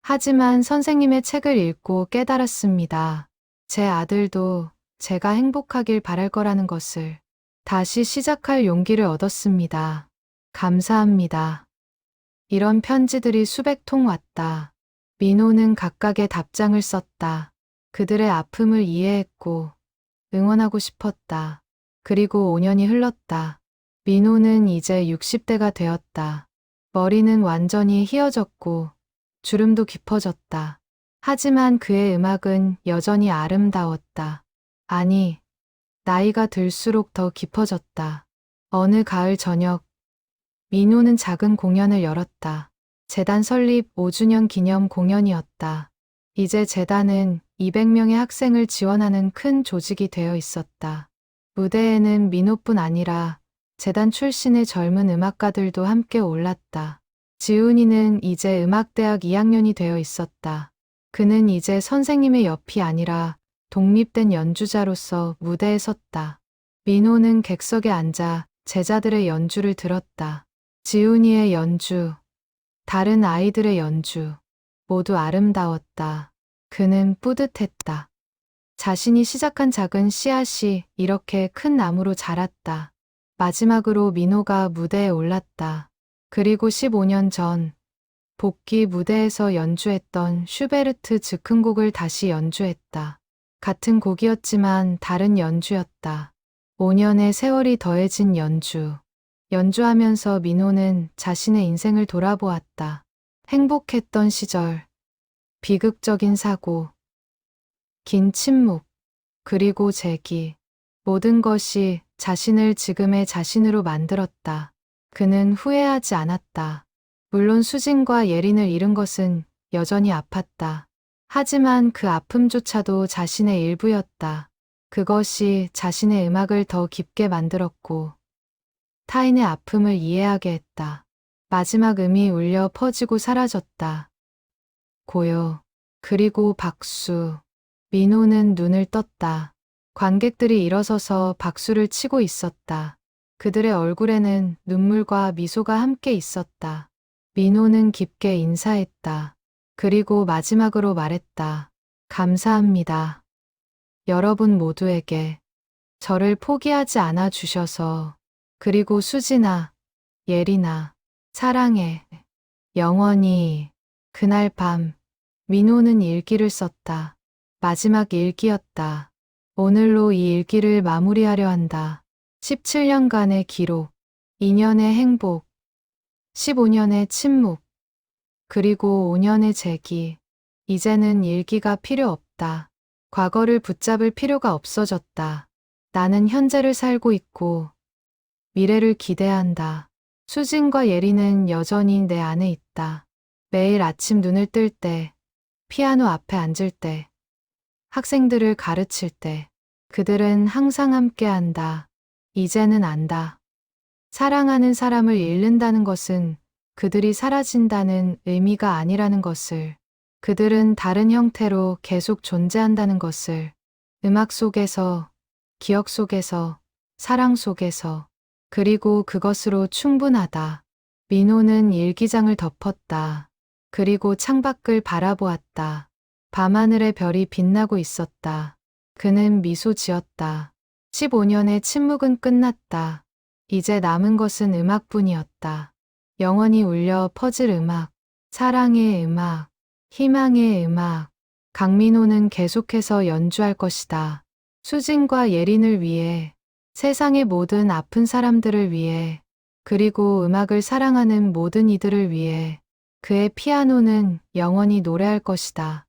하지만 선생님의 책을 읽고 깨달았습니다. 제 아들도 제가 행복하길 바랄 거라는 것을. 다시 시작할 용기를 얻었습니다. 감사합니다. 이런 편지들이 수백 통 왔다. 민호는 각각의 답장을 썼다. 그들의 아픔을 이해했고 응원하고 싶었다. 그리고 5년이 흘렀다. 민호는 이제 60대가 되었다. 머리는 완전히 휘어졌고 주름도 깊어졌다. 하지만 그의 음악은 여전히 아름다웠다. 아니, 나이가 들수록 더 깊어졌다. 어느 가을 저녁, 민호는 작은 공연을 열었다. 재단 설립 5주년 기념 공연이었다. 이제 재단은 200명의 학생을 지원하는 큰 조직이 되어 있었다. 무대에는 민호뿐 아니라 재단 출신의 젊은 음악가들도 함께 올랐다. 지훈이는 이제 음악대학 2학년이 되어 있었다. 그는 이제 선생님의 옆이 아니라 독립된 연주자로서 무대에 섰다. 민호는 객석에 앉아 제자들의 연주를 들었다. 지훈이의 연주, 다른 아이들의 연주, 모두 아름다웠다. 그는 뿌듯했다. 자신이 시작한 작은 씨앗이 이렇게 큰 나무로 자랐다. 마지막으로 민호가 무대에 올랐다. 그리고 15년 전 복귀 무대에서 연주했던 슈베르트 즉흥곡을 다시 연주했다. 같은 곡이었지만 다른 연주였다. 5년의 세월이 더해진 연주. 연주하면서 민호는 자신의 인생을 돌아보았다. 행복했던 시절, 비극적인 사고, 긴 침묵, 그리고 재기. 모든 것이 자신을 지금의 자신으로 만들었다. 그는 후회하지 않았다. 물론 수진과 예린을 잃은 것은 여전히 아팠다. 하지만 그 아픔조차도 자신의 일부였다. 그것이 자신의 음악을 더 깊게 만들었고 타인의 아픔을 이해하게 했다. 마지막 음이 울려 퍼지고 사라졌다. 고요. 그리고 박수. 민호는 눈을 떴다. 관객들이 일어서서 박수를 치고 있었다. 그들의 얼굴에는 눈물과 미소가 함께 있었다. 민호는 깊게 인사했다. 그리고 마지막으로 말했다. 감사합니다. 여러분 모두에게 저를 포기하지 않아 주셔서. 그리고 수진아, 예린아, 사랑해. 영원히. 그날 밤 민호는 일기를 썼다. 마지막 일기였다. 오늘로 이 일기를 마무리하려 한다. 17년간의 기록, 2년의 행복, 15년의 침묵, 그리고 5년의 재기. 이제는 일기가 필요 없다. 과거를 붙잡을 필요가 없어졌다. 나는 현재를 살고 있고 미래를 기대한다. 수진과 예린은 여전히 내 안에 있다. 매일 아침 눈을 뜰 때, 피아노 앞에 앉을 때, 학생들을 가르칠 때, 그들은 항상 함께한다. 이제는 안다. 사랑하는 사람을 잃는다는 것은 그들이 사라진다는 의미가 아니라는 것을, 그들은 다른 형태로 계속 존재한다는 것을, 음악 속에서, 기억 속에서, 사랑 속에서, 그리고 그것으로 충분하다. 민호는 일기장을 덮었다. 그리고 창밖을 바라보았다. 밤하늘의 별이 빛나고 있었다. 그는 미소 지었다. 15년의 침묵은 끝났다. 이제 남은 것은 음악뿐이었다. 영원히 울려 퍼질 음악, 사랑의 음악, 희망의 음악. 강민호는 계속해서 연주할 것이다. 수진과 예린을 위해, 세상의 모든 아픈 사람들을 위해, 그리고 음악을 사랑하는 모든 이들을 위해 그의 피아노는 영원히 노래할 것이다.